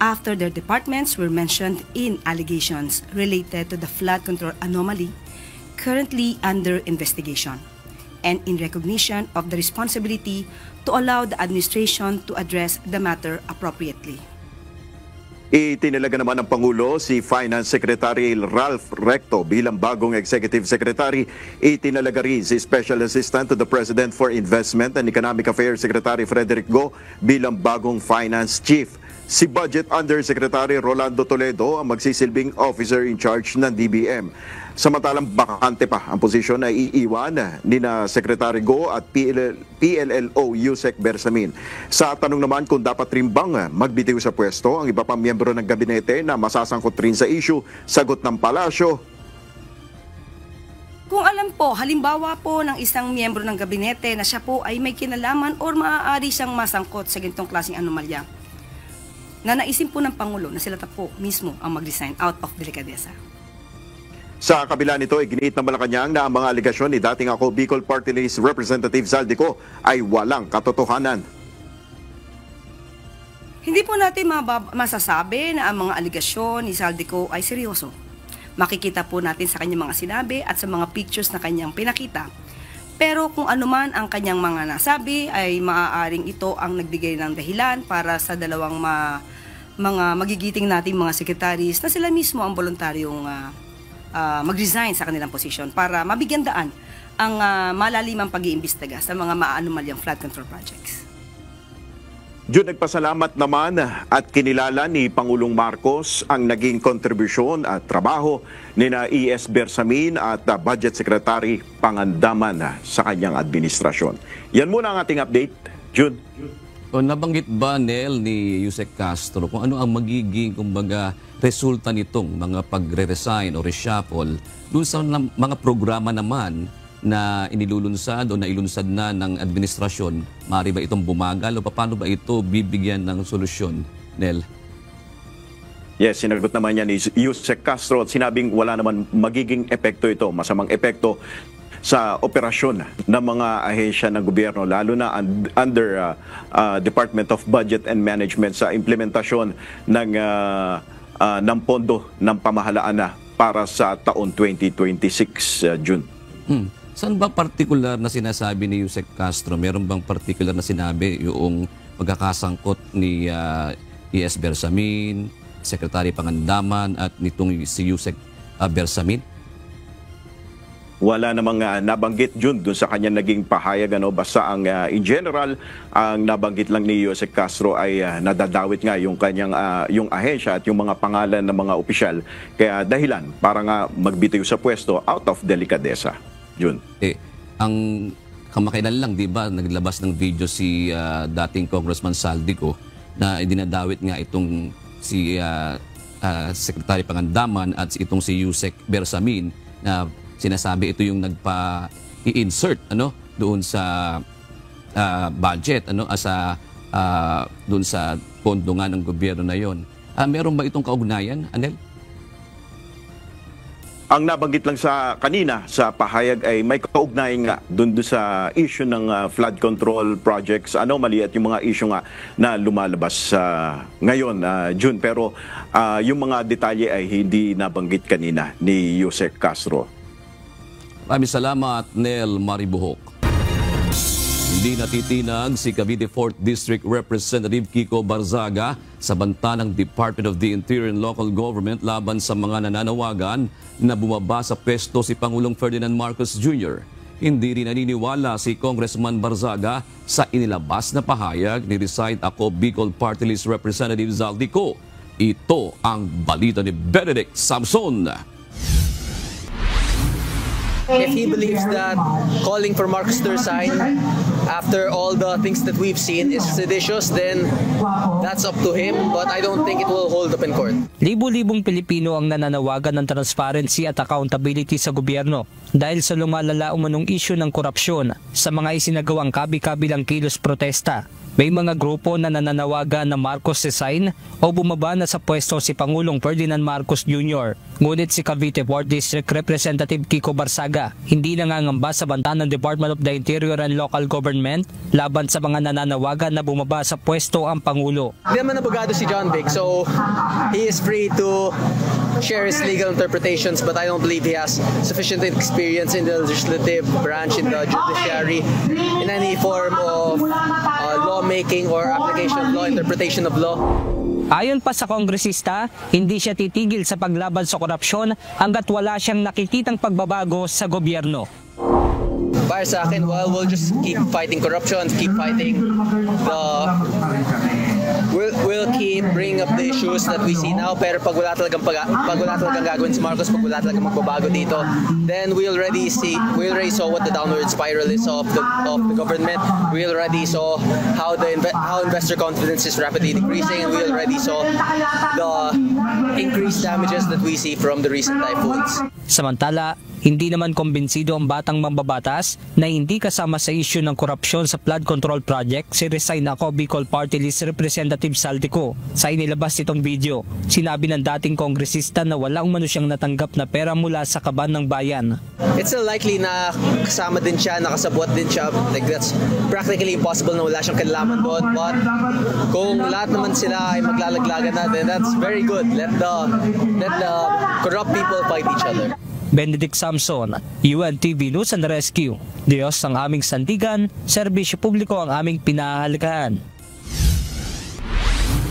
after their departments were mentioned in allegations related to the flood control anomaly currently under investigation, and in recognition of the responsibility to allow the administration to address the matter appropriately. Itinalaga naman ng Pangulo si Finance Secretary Ralph Recto bilang bagong Executive Secretary. Itinalaga rin si Special Assistant to the President for Investment and Economic Affairs Secretary Frederick Go bilang bagong Finance Chief. Si Budget Undersecretary Rolando Toledo ang magsisilbing Officer in Charge ng DBM. Samantalang bakante pa ang posisyon na iiwan ni na Secretary Go at PLLO Yusek Bersamin. Sa tanong naman kung dapat rin bang magbitiw sa pwesto ang iba pang miyembro ng gabinete na masasangkot rin sa issue, sagot ng palasyo. Kung alam po, halimbawa po ng isang miyembro ng gabinete na siya po ay may kinalaman o maaari siyang masangkot sa ganitong klaseng anomalya, na naisin po ng Pangulo na sila po mismo ang mag-resign out of delicadeza. Sa kabila nito, iginiit ng Malacanang na ang mga aligasyon ni dating ako Bicol Party List Representative Zaldico ay walang katotohanan. Hindi po natin masasabi na ang mga aligasyon ni Zaldico ay seryoso. Makikita po natin sa kanyang mga sinabi at sa mga pictures na kanyang pinakita. Pero kung anuman ang kanyang mga nasabi ay maaaring ito ang nagbigay ng dahilan para sa dalawang mga magigiting nating mga secretaries na sila mismo ang voluntaryong mag-resign sa kanilang posisyon para mabigyan daan ang malalimang pag-iimbestiga sa mga maanomalyang flood control projects. Jun, nagpasalamat naman at kinilala ni Pangulong Marcos ang naging kontribusyon at trabaho ni na E.S. Bersamin at Budget Secretary Pangandaman sa kanyang administrasyon. Yan muna ang ating update. Jun. O nabanggit ba, Nel, ni Yusek Castro kung ano ang magiging, kumbaga, resulta nitong mga pagre-resign o reshuffle doon sa mga programa naman na inilulunsad o nailunsad na ng administrasyon? Maaari ba itong bumagal o paano ba ito bibigyan ng solusyon, Nel? Yes, sinagot naman niya ni Yusek Castro at sinabing wala naman magiging epekto ito, masamang epekto sa operasyon ng mga ahensya ng gobyerno, lalo na under Department of Budget and Management sa implementasyon ng pondo ng pamahalaan na para sa taon 2026, June. Saan ba partikular na sinasabi ni Yusek Castro? Meron bang partikular na sinabi yung magkakasangkot ni E.S. Bersamin, Secretary Pangandaman at nitong si Yusek Bersamin? Wala namang nabanggit, Jun, doon sa kanya naging pahayag. Basta ang in general, ang nabanggit lang ni Yusek Castro ay nadadawit nga yung kanyang yung ahensya at yung mga pangalan ng mga opisyal. Kaya dahilan para nga magbitiw sa pwesto out of delicadeza, Jun. Ang kamakailan lang, di ba, naglabas ng video si dating Congressman Zaldico na dinadawit nga itong si Secretary Pangandaman at itong si Yusek Bersamin na sinasabi ito yung nagpa-i-insert doon sa budget doon sa pondo nga ng gobyerno na yon. Meron ba itong kaugnayan, Anel? Ang nabanggit lang sa kanina sa pahayag ay may kaugnayan nga doon sa issue ng flood control projects, anomaly at yung mga issue nga na lumalabas ngayon, June. Pero yung mga detalye ay hindi nabanggit kanina ni Yusek Castro. Maraming salamat, Nel Maribuhok. Hindi natitinag si Cavite 4th District Representative Kiko Barzaga sa banta ng Department of the Interior and Local Government laban sa mga nananawagan na bumaba sa pwesto si Pangulong Ferdinand Marcos Jr. Hindi rin naniniwala si Congressman Barzaga sa inilabas na pahayag ni Reside Ako Bicol Party List Representative Zaldico. Ito ang balita ni Benedict Samson. If he believes that calling for Marcos to resign after all the things that we've seen is seditious, then that's up to him. But I don't think it will hold up in court. Libo-libong Pilipino ang nananawagan ng transparency at accountability sa gobyerno dahil sa lumalala umanong issue ng korupsyon sa mga isinagawang kabi-kabilang kilos protesta. May mga grupo na nananawagan na Marcos resign o bumaba na sa pwesto si Pangulong Ferdinand Marcos Jr. Ngunit si Cavite 4th District Representative Kiko Barzaga hindi nangangamba sa banta ng Department of the Interior and Local Government laban sa mga nananawagan na bumaba sa pwesto ang Pangulo. Hindi naman abogado si John Vic, so he is free to share his legal interpretations, but I don't believe he has sufficient experience in the legislative branch, in the judiciary, in any form of lawmaking or application of law, interpretation of law. Ayon pa sa kongresista, hindi siya titigil sa paglaban sa korupsyon hanggat wala siyang nakikitang pagbabago sa gobyerno. Para sa akin, well, we'll just keep fighting corruption, keep fighting we'll keep bringing up the issues that we see now, pero pag wala talagang gagawin si Marcos, pag wala talagang magbabago dito, then we already saw what the downward spiral is of the government. We already saw how investor confidence is rapidly decreasing, and we already saw the increased damages that we see from the recent typhoons. Samantala, hindi naman kumbinsido ang batang mambabatas na hindi kasama sa issue ng korupsyon sa flood control project si Reside Ako Bicol Party List Representative Zaldico. Sa inilabas nitong video, sinabi ng dating kongresista na wala umano siyang natanggap na pera mula sa kaban ng bayan. It's still likely na kasama din siya, nakasabot din siya. Like that's practically impossible na wala siyang kinalaman doon. But kung lahat naman sila ay maglalaglagan na, then that's very good. Let the corrupt people fight each other. Benedict Samson, UNTV News and Rescue. Diyos ang aming sandigan, serbisyo publiko ang aming pinahahalagahan.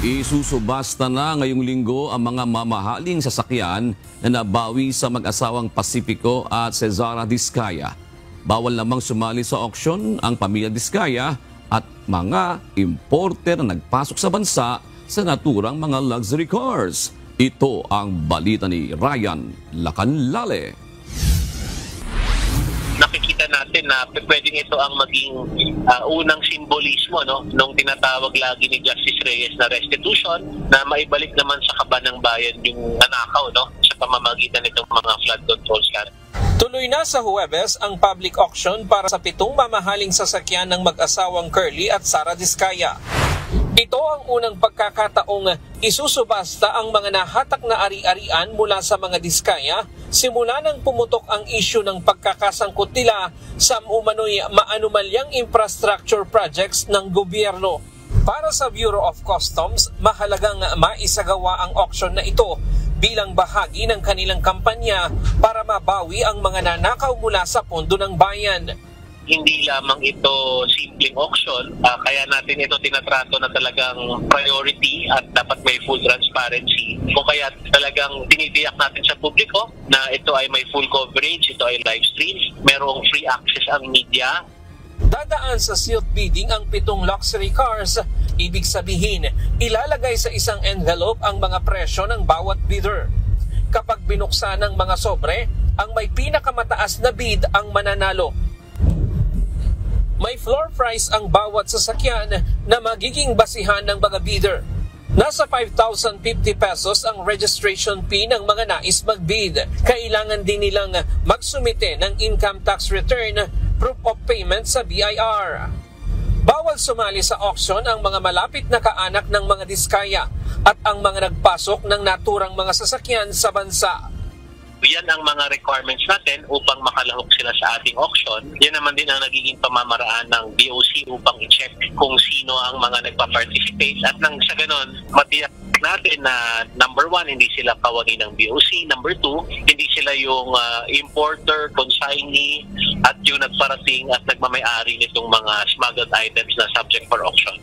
Isusubasta na ngayong linggo ang mga mamahaling sasakyan na nabawi sa mag-asawang Pacifico at Cesara Diskaya. Bawal namang sumali sa auction ang pamilya Diskaya at mga importer na nagpasok sa bansa sa naturang mga luxury cars. Ito ang balita ni Ryan Lacanlale. Nakikita natin na pwedeng ito ang maging unang simbolismo nung tinatawag lagi ni Justice Reyes na restitution, na maibalik naman sa kaban ng bayan yung nanakaw sa pamamagitan nitong mga flood control scan. Tuloy na sa Huwebes ang public auction para sa 7 mamahaling sasakyan ng mag-asawang Curly at Sara Diskaya. Ito ang unang pagkakataong isusubasta ang mga nahatak na ari-arian mula sa mga Diskaya simula nang pumutok ang isyu ng pagkakasangkot nila sa umano'y maanumalyang infrastructure projects ng gobyerno. Para sa Bureau of Customs, mahalagang maisagawa ang auction na ito bilang bahagi ng kanilang kampanya para mabawi ang mga nanakaw mula sa pondo ng bayan. Hindi lamang ito simpleng auction, kaya natin ito tinatrato na talagang priority at dapat may full transparency. Kung kaya talagang tinidiyak natin sa publiko na ito ay may full coverage, ito ay live stream, merong free access ang media. Dadaan sa sealed bidding ang 7 luxury cars. Ibig sabihin, ilalagay sa isang envelope ang mga presyo ng bawat bidder. Kapag binuksan ng mga sobre, ang may pinakamataas na bid ang mananalo. May floor price ang bawat sasakyan na magiging basihan ng mga bidder. Nasa 5,050 pesos ang registration fee ng mga nais mag-bid. Kailangan din nilang magsumite ng income tax return, proof of payment sa BIR. Bawal sumali sa auction ang mga malapit na kaanak ng mga Diskaya at ang mga nagpasok ng naturang mga sasakyan sa bansa. Yan ang mga requirements natin upang makalahok sila sa ating auction. Yan naman din ang nagiging pamamaraan ng DOC upang i-check kung sino ang mga nagpa-participate at nang sa ganon, matiyak natin na number one, hindi sila kawani ng BOC. Number two, hindi sila yung importer, consignee, at yung nagparating at nagmamayari nitong mga smuggled items na subject for auction.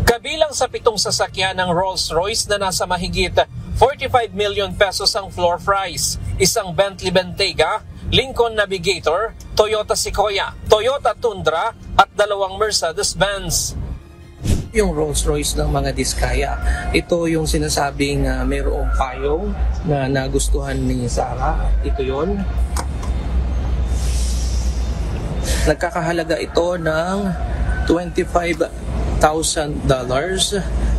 Kabilang sa 7 sasakyan ng Rolls-Royce na nasa mahigit 45 million pesos ang floor price, isang Bentley Bentayga, Lincoln Navigator, Toyota Sequoia, Toyota Tundra at 2 Mercedes-Benz. Yung Rolls-Royce ng mga Diskaya, ito yung sinasabing mayroong payong na nagustuhan ni Sarah. Ito yon. Nagkakahalaga ito ng $25,000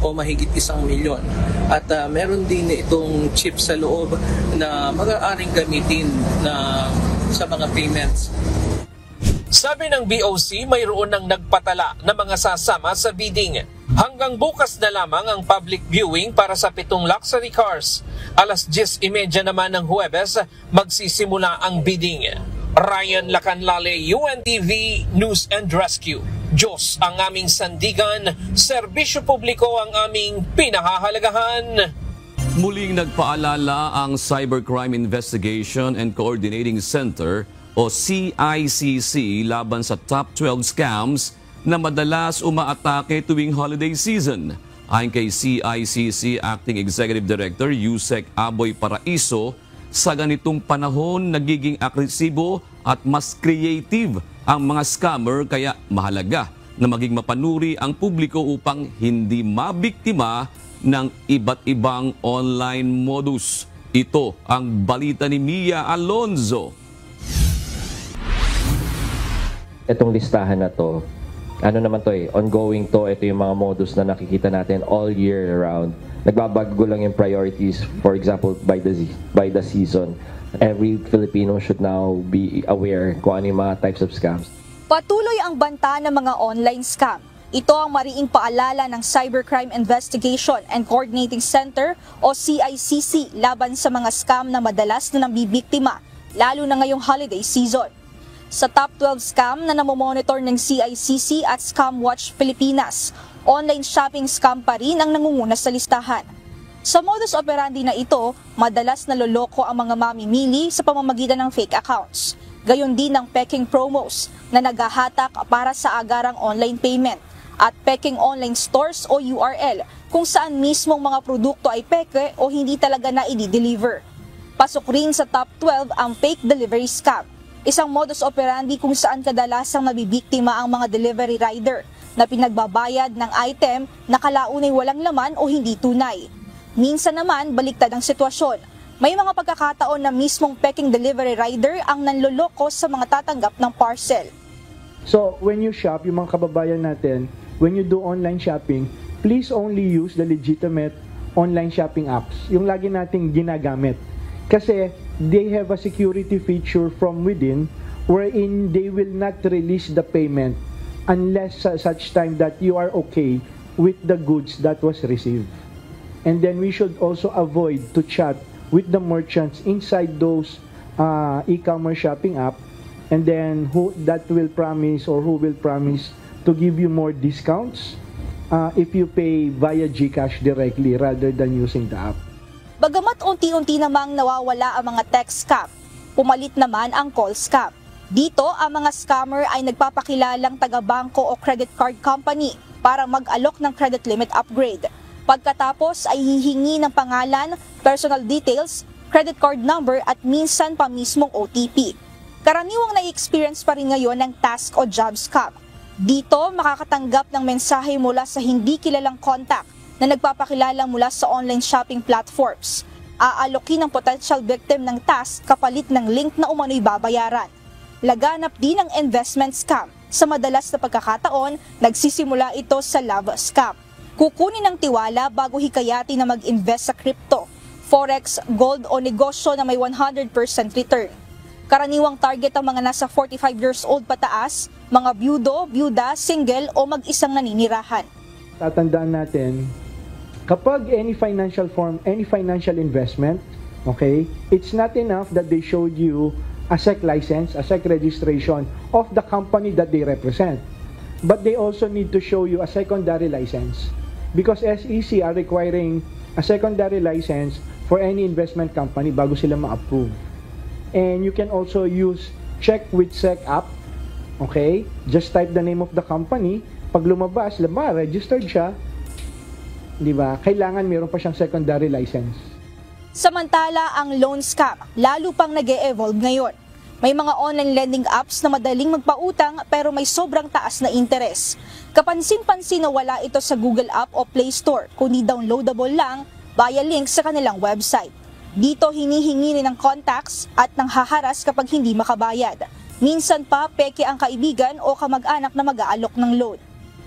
o mahigit 1 milyon. At meron din itong chip sa loob na mag-aaring gamitin sa mga payments. Sabi ng BOC, mayroon ng nagpatala na mga sasama sa bidding. Hanggang bukas na lamang ang public viewing para sa 7 luxury cars. Alas 10:30 naman ng Huwebes, magsisimula ang bidding. Ryan Lacanlale, UNTV News and Rescue. Diyos ang aming sandigan, serbisyo publiko ang aming pinahahalagahan. Muling nagpaalala ang Cybercrime Investigation and Coordinating Center o CICC laban sa top 12 scams na madalas umaatake tuwing holiday season. Ayon kay CICC Acting Executive Director Yusek Aboy Paraiso, sa ganitong panahon nagiging agresibo at mas creative ang mga scammer, kaya mahalaga na maging mapanuri ang publiko upang hindi mabiktima ng iba't ibang online modus. Ito ang balita ni Mia Alonzo. Itong listahan na to, ongoing to. Ito yung mga modus na nakikita natin all year round. Nagbabago lang yung priorities, for example, by the season. Every Filipino should now be aware kung ano yung mga types of scams. Patuloy ang banta ng mga online scam. Ito ang mariing paalala ng Cybercrime Investigation and Coordinating Center o CICC laban sa mga scam na madalas na nambibiktima, lalo na ngayong holiday season. Sa top 12 scam na namomonitor ng CICC at ScamWatch Pilipinas, online shopping scam pa rin ang nangunguna sa listahan. Sa modus operandi na ito, madalas naloloko ang mga mamimili sa pamamagitan ng fake accounts. Gayon din ang peking promos na naghahatak para sa agarang online payment at peking online stores o URL kung saan mismong mga produkto ay peke o hindi talaga na i-deliver. Pasok rin sa top 12 ang fake delivery scam. Isang modus operandi kung saan kadalasang nabibiktima ang mga delivery rider na pinagbabayad ng item na kalaunay walang laman o hindi tunay. Minsan naman, baliktad ang sitwasyon. May mga pagkakataon na mismong peking delivery rider ang nanloloko sa mga tatanggap ng parcel. So, when you shop, yung mga kababayan natin, when you do online shopping, please only use the legitimate online shopping apps. Yung lagi nating ginagamit. Kasi they have a security feature from within wherein they will not release the payment unless such time that you are okay with the goods that was received. And then we should also avoid to chat with the merchants inside those e-commerce shopping app, and then who will promise to give you more discounts if you pay via GCash directly rather than using the app. Bagamat unti-unti namang nawawala ang mga text scam, pumalit naman ang call scam. Dito, ang mga scammer ay nagpapakilalang taga-bangko o credit card company para mag-alok ng credit limit upgrade. Pagkatapos ay hihingi ng pangalan, personal details, credit card number at minsan pa mismong OTP. Karaniwang na-experience pa rin ngayon ng task o job scam. Dito, makakatanggap ng mensahe mula sa hindi kilalang contact na nagpapakilala mula sa online shopping platforms. Aalokin ng potential victim ng task kapalit ng link na umano'y babayaran. Laganap din ang investment scam. Sa madalas na pagkakataon, nagsisimula ito sa love scam. Kukunin ng tiwala bago hikayatin na mag-invest sa crypto, forex, gold o negosyo na may 100% return. Karaniwang target ang mga nasa 45 years old pataas, mga byudo, byuda, single o mag-isang naninirahan. Tatandaan natin, kapag any financial investment, okay, it's not enough that they showed you a SEC license, a SEC registration of the company that they represent. But they also need to show you a secondary license. because SEC are requiring a secondary license for any investment company bago sila ma-approve. And you can also use Check with Sec app. Okay? Just type the name of the company. Pag lumabas, registered siya. Di ba? Kailangan meron pa siyang secondary license. Samantala, ang loan scam lalo pang nag-e-evolve ngayon. May mga online lending apps na madaling magpautang pero may sobrang taas na interes. Kapansin-pansin na wala ito sa Google App o Play Store, kundi downloadable lang via link sa kanilang website. Dito hinihingi rin ng contacts at nang haharas kapag hindi makabayad. Minsan pa peke ang kaibigan o kamag-anak na mag-aalok ng loan.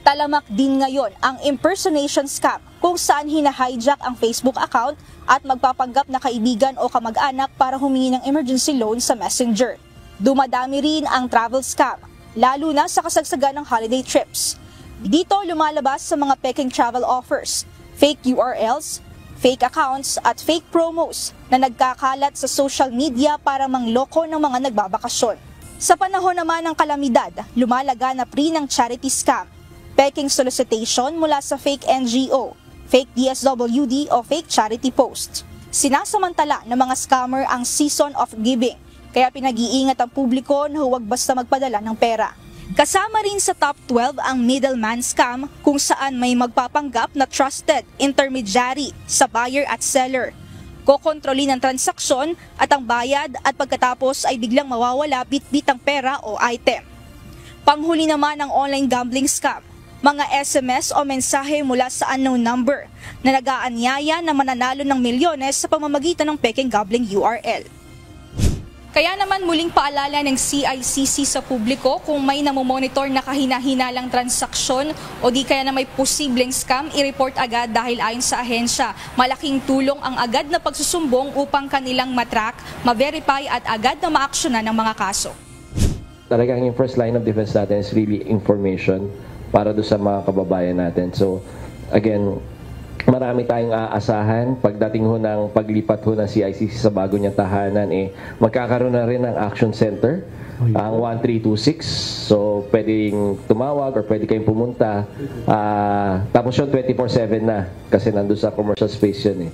Talamak din ngayon ang impersonation scam kung saan hina-hijack ang Facebook account at magpapanggap na kaibigan o kamag-anak para humingi ng emergency loan sa Messenger. Dumadami rin ang travel scam, lalo na sa kasagsagan ng holiday trips. Dito lumalabas sa mga peking travel offers, fake URLs, fake accounts at fake promos na nagkakalat sa social media para mangloko ng mga nagbabakasyon. Sa panahon naman ng kalamidad, lumalaganap rin ang charity scam, peking solicitation mula sa fake NGO, fake DSWD o fake charity post. Sinasamantala ng mga scammer ang season of giving, kaya pinag-iingat ang publiko na huwag basta magpadala ng pera. Kasama rin sa top 12 ang middleman scam kung saan may magpapanggap na trusted intermediary sa buyer at seller. Kokontrolin ang transaksyon at ang bayad at pagkatapos ay biglang mawawala bitbit ang pera o item. Panghuli naman ang online gambling scam, mga SMS o mensahe mula sa unknown number na nag-aanyaya na mananalo ng milyones sa pamamagitan ng peking gambling URL. Kaya naman muling paalala ng CICC sa publiko kung may namomonitor na kahina-hinalang transaksyon o di kaya na may posibleng scam, i-report agad dahil ayon sa ahensya, malaking tulong ang agad na pagsusumbong upang kanilang matrack, ma-verify at agad na maaksyonan ng mga kaso. Talagang yung first line of defense natin is really information para doon sa mga kababayan natin. So, again, marami tayong aasahan pagdating ho ng paglipat ho ng CICC sa bago niyang tahanan, magkakaroon na rin ng action center, ang 1326. So, pwedeng tumawag or pwede kayong pumunta. Tapos yun, 24/7 na kasi nandun sa commercial space yun.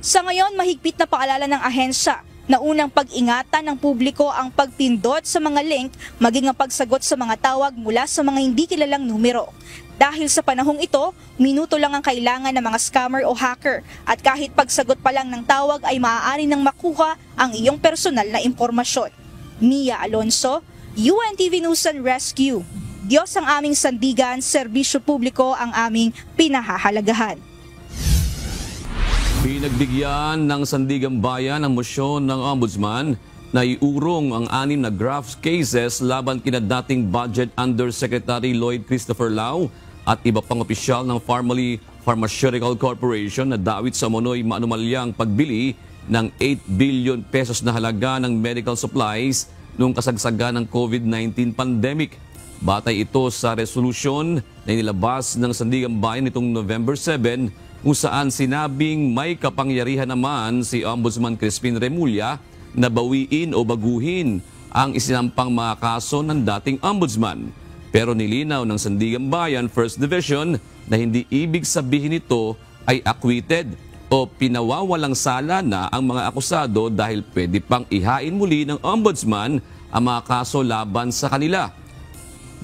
Sa ngayon, mahigpit na paalala ng ahensya na unang pag-ingatan ng publiko ang pagpindot sa mga link maging ang pagsagot sa mga tawag mula sa mga hindi kilalang numero. Dahil sa panahong ito, minuto lang ang kailangan ng mga scammer o hacker at kahit pagsagot pa lang ng tawag ay maaari nang makuha ang iyong personal na impormasyon. Mia Alonso, UNTV News and Rescue. Diyos ang aming sandigan, serbisyo publiko ang aming pinahahalagahan. Pinagbigyan ng Sandigang Bayan ang mosyon ng Ombudsman na iurong ang 6 na graft cases laban kina dating Budget Undersecretary Lloyd Christopher Lau at iba pang opisyal ng Pharmaly Pharmaceutical Corporation na dawit sa monoy maanumalyang pagbili ng 8 billion pesos na halaga ng medical supplies noong kasagsagan ng COVID-19 pandemic. Batay ito sa resolusyon na inilabas ng Sandigang Bayan nitong November 7 kung saan sinabing may kapangyarihan naman si Ombudsman Crispin Remulla na bawiin o baguhin ang isinampang mga kaso ng dating ombudsman. Pero nilinaw ng Sandigang Bayan 1st Division na hindi ibig sabihin nito ay acquitted o pinawawalang sala na ang mga akusado dahil pwede pang ihain muli ng ombudsman ang mga kaso laban sa kanila.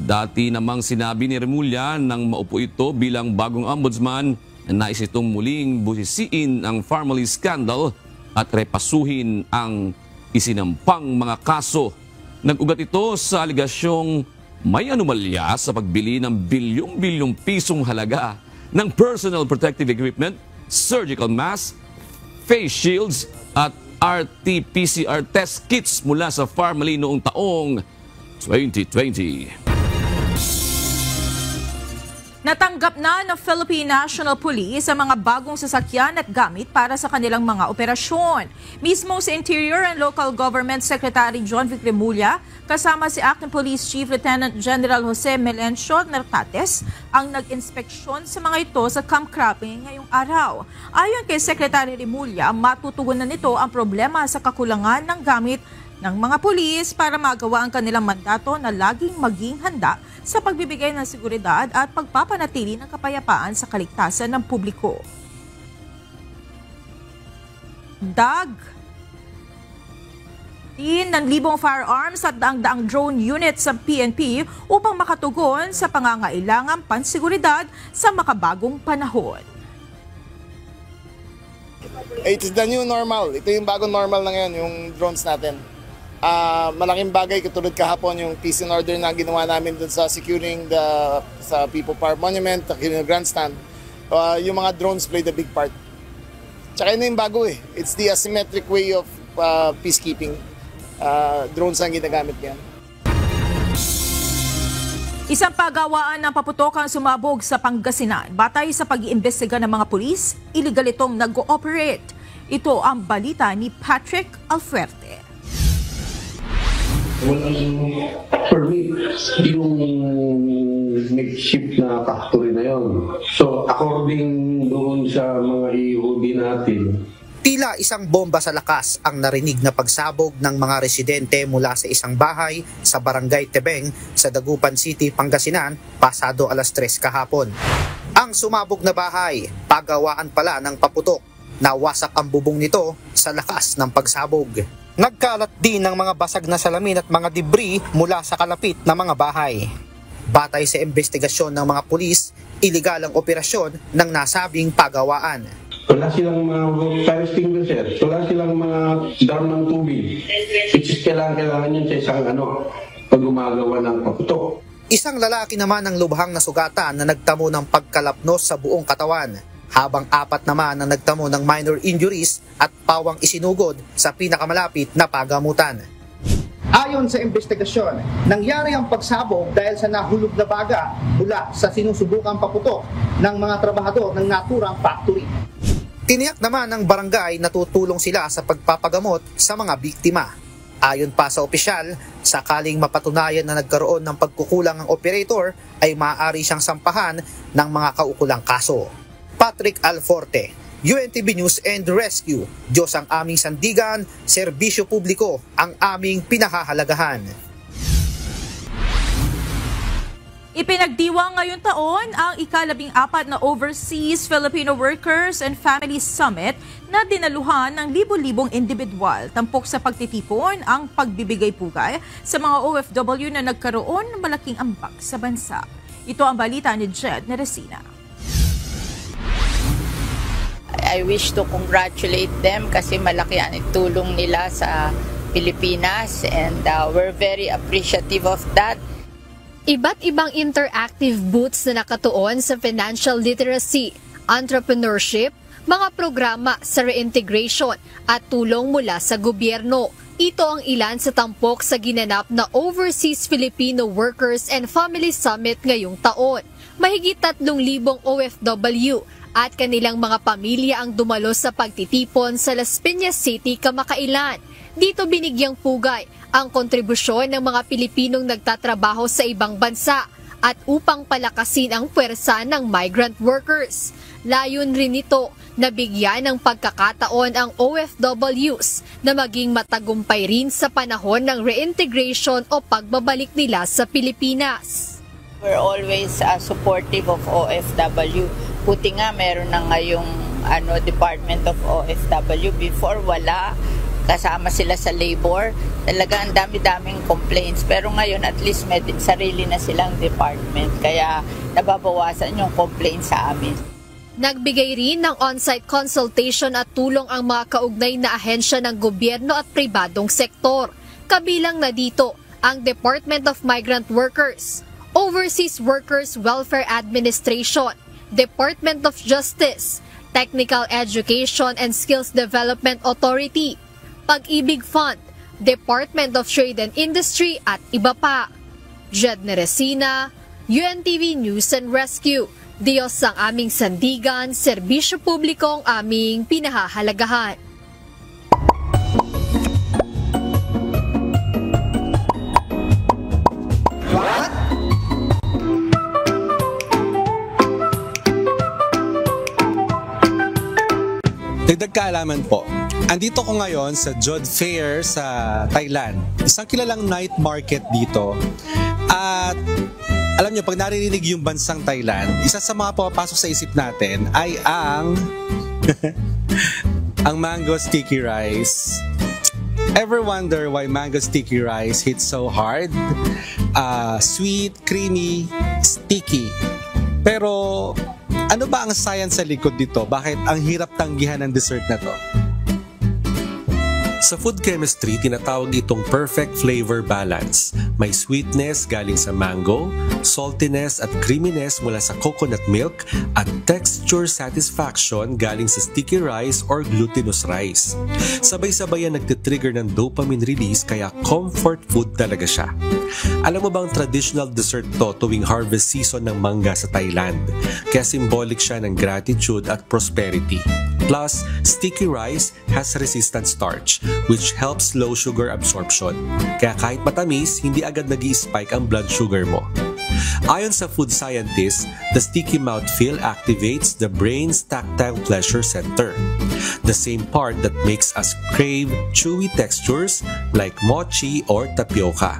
Dati namang sinabi ni Remulla nang maupo ito bilang bagong ombudsman na nais itong muling busisiin ang Pharmaly scandal at repasuhin ang isinampang mga kaso. Nag-ugat ito sa aligasyong may anomalya sa pagbili ng bilyong-bilyong pisong halaga ng personal protective equipment, surgical mask, face shields at RT-PCR test kits mula sa Pharmaly noong taong 2020. Natanggap na ng Philippine National Police ang mga bagong sasakyan at gamit para sa kanilang mga operasyon. Mismo si Interior and Local Government Secretary John Vic Remulla kasama si Acting Police Chief Lieutenant General Jose Melencio Nartates ang nag-inspeksyon sa mga ito sa Camp Craping ngayong araw. Ayon kay Secretary Remulla, matutugunan nito ang problema sa kakulangan ng gamit ng mga pulis para magawa ang kanilang mandato na laging maging handa sa pagbibigay ng seguridad at pagpapanatili ng kapayapaan sa kaligtasan ng publiko. Ng libong firearms at daang-daang drone units sa PNP upang makatugon sa pangangailangang pansiguridad sa makabagong panahon. It's the new normal. Ito yung bagong normal na ngayon, yung drones natin. Malaking bagay katulad kahapon yung peace and order na ginawa namin dun sa securing sa People Power Monument, the grandstand. Yung mga drones played a big part. Tsaka yun yung bago eh. It's the asymmetric way of peacekeeping. Drones ang ginagamit yan. Isang pagawaan ng paputok ang sumabog sa Pangasinan. Batay sa pag-iimbestiga ng mga pulis, illegal itong nag-ooperate. Ito ang balita ni Patrick Alfuerte. Walang permit yung makeshift na factory na yon. So according doon sa mga ihudi natin, tila isang bomba sa lakas ang narinig na pagsabog ng mga residente mula sa isang bahay sa Barangay Tebeng sa Dagupan City, Pangasinan, pasado alas 3 kahapon. Ang sumabog na bahay, pagawaan pala ng paputok. Nawasak ang bubong nito sa lakas ng pagsabog. Nagkalat din ng mga basag na salamin at mga debris mula sa kalapit na mga bahay. Batay sa investigasyon ng mga pulis, iligal ang operasyon ng nasabing pagawaan. wala silang mga fire extinguisher, wala silang mga drum ng tubig. Which is kailangan yun sa isang pag gumagawa ng paputok. Isang lalaki naman ang lubhang nasugatan na nagtamo ng pagkalapnos sa buong katawan, habang 4 naman ang nagtamo ng minor injuries at pawang isinugod sa pinakamalapit na pagamutan. Ayon sa investigasyon, nangyari ang pagsabog dahil sa nahulog na baga mula sa sinusubukang paputok ng mga trabahador ng naturang factory. Tiniyak naman ng barangay na tutulong sila sa pagpapagamot sa mga biktima. Ayon pa sa opisyal, sakaling mapatunayan na nagkaroon ng pagkukulang ang operator ay maaari siyang sampahan ng mga kaukulang kaso. Patrick Alforte, UNTV News and Rescue. Diyos ang aming sandigan, serbisyo publiko ang aming pinahahalagahan. Ipinagdiwang ngayong taon ang ika-14 na Overseas Filipino Workers and Families Summit na dinaluhan ng libo-libong individual. Tampok sa pagtitipon ang pagbibigay pugay sa mga OFW na nagkaroon ng malaking ambag sa bansa. Ito ang balita ni Jed Neresina. I wish to congratulate them kasi malaki ang tulong nila sa Pilipinas and we're very appreciative of that. Iba't ibang interactive booths na nakatuon sa financial literacy, entrepreneurship, mga programa sa reintegration at tulong mula sa gobyerno. Ito ang ilan sa tampok sa ginanap na Overseas Filipino Workers and Family Summit ngayong taon. Mahigit 3,000 OFW at kanilang mga pamilya ang dumalo sa pagtitipon sa Las Piñas City kamakailan. Dito binigyang pugay ang kontribusyon ng mga Pilipinong nagtatrabaho sa ibang bansa at upang palakasin ang puwersa ng migrant workers. Layon rin nito na bigyan ng pagkakataon ang OFWs na maging matagumpay rin sa panahon ng reintegration o pagbabalik nila sa Pilipinas. We're always supportive of OFW. Buti nga meron na ngayong Department of OFW. Before wala, kasama sila sa labor. Talaga ang dami-daming complaints. Pero ngayon at least may sarili na silang department. Kaya nababawasan yung complaints sa amin. Nagbigay rin ng on-site consultation at tulong ang mga kaugnay na ahensya ng gobyerno at pribadong sektor. Kabilang na dito ang Department of Migrant Workers, Overseas Workers Welfare Administration, Department of Justice, Technical Education and Skills Development Authority, Pag-ibig Fund, Department of Trade and Industry at iba pa. Jed Neresina, UNTV News and Rescue. Diyos ang aming sandigan, serbisyo publiko ang aming pinahahalagahan. Dagdag kaalaman po, Andito ko ngayon sa Jod Fair sa Thailand. Isang kilalang night market dito. At alam nyo, pag naririnig yung bansang Thailand, isa sa mga papasok sa isip natin ay ang ang mango sticky rice. Ever wonder why mango sticky rice hits so hard? Sweet, creamy, sticky. Pero ano ba ang science sa likod dito? Bakit ang hirap tanggihan ng dessert na to? Sa food chemistry, tinatawag itong perfect flavor balance. May sweetness galing sa mango, saltiness at creaminess mula sa coconut milk, at texture satisfaction galing sa sticky rice or glutinous rice. Sabay-sabay yan nagtitrigger ng dopamine release kaya comfort food talaga siya. Alam mo bang traditional dessert to tuwing harvest season ng mangga sa Thailand? Kaya symbolic siya ng gratitude at prosperity. Plus, sticky rice has resistant starch, which helps slow sugar absorption. Kaya kahit matamis, hindi agad nag-i-spike ang blood sugar mo. Ayon sa food scientists, the sticky mouthfeel activates the brain's tactile pleasure center, the same part that makes us crave chewy textures like mochi or tapioca.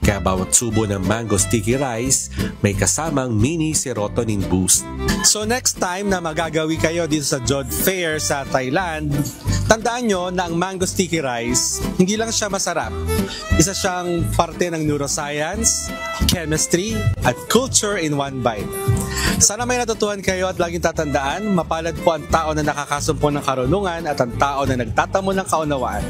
Kaya bawat subo ng mango sticky rice, may kasamang mini serotonin boost. So next time na magagawi kayo dito sa Jod Fair sa Thailand, tandaan nyo na ang mango sticky rice, hindi lang siya masarap. Isa siyang parte ng neuroscience, chemistry, at culture in one bite. Sana may natutuhan kayo at laging tatandaan, mapalad po ang tao na nakakasumpo ng karunungan at ang tao na nagtatamo ng kaunawaan.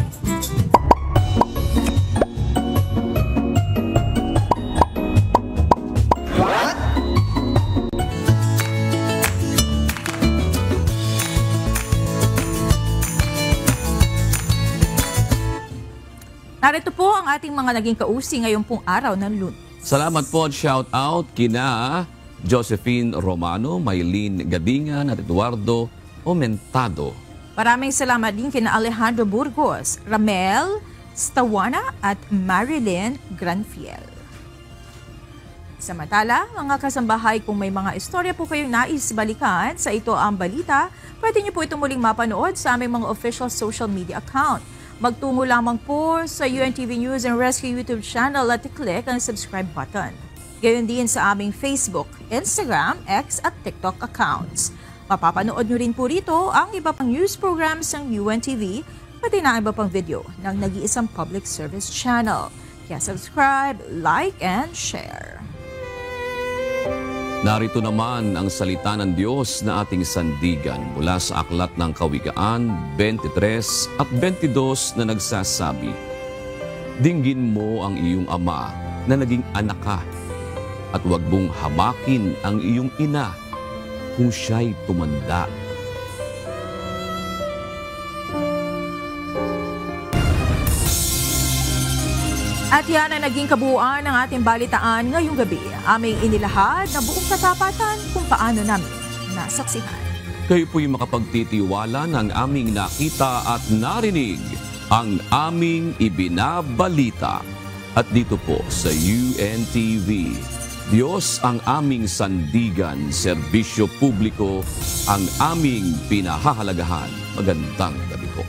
Narito po ang ating mga naging kausi ngayong pong araw ng Lunes. Salamat po at shout out kina Josephine Romano, Maylene Gadingan at Eduardo Omentado. Maraming salamat din kina Alejandro Burgos, Ramel Stawana at Marilyn Granfiel. Samantala, mga kasambahay, kung may mga istorya po kayong nais balikan sa Ito Ang Balita, pwede niyo po ito muling mapanood sa aming mga official social media account. Magtungo lamang po sa UNTV News and Rescue YouTube channel at i-click ang subscribe button. Gayon din sa aming Facebook, Instagram, X at TikTok accounts. Mapapanood nyo rin po rito ang iba pang news programs ng UNTV, pati na iba pang video ng nag-iisang public service channel. Kaya subscribe, like, and share. Narito naman ang salita ng Diyos na ating sandigan mula sa Aklat ng Kawikaan 23 at 22 na nagsasabi, dinggin mo ang iyong ama na naging anak ka at huwag mong hamakin ang iyong ina kung siya'y tumanda. At yan ang naging kabuuan ng ating balitaan ngayong gabi. Aming inilahad na buong katapatan kung paano namin nasaksihan. Kayo po'y makapagtitiwala ng aming nakita at narinig, ang aming ibinabalita. At dito po sa UNTV, Diyos ang aming sandigan, serbisyo publiko ang aming pinahahalagahan. Magandang gabi po.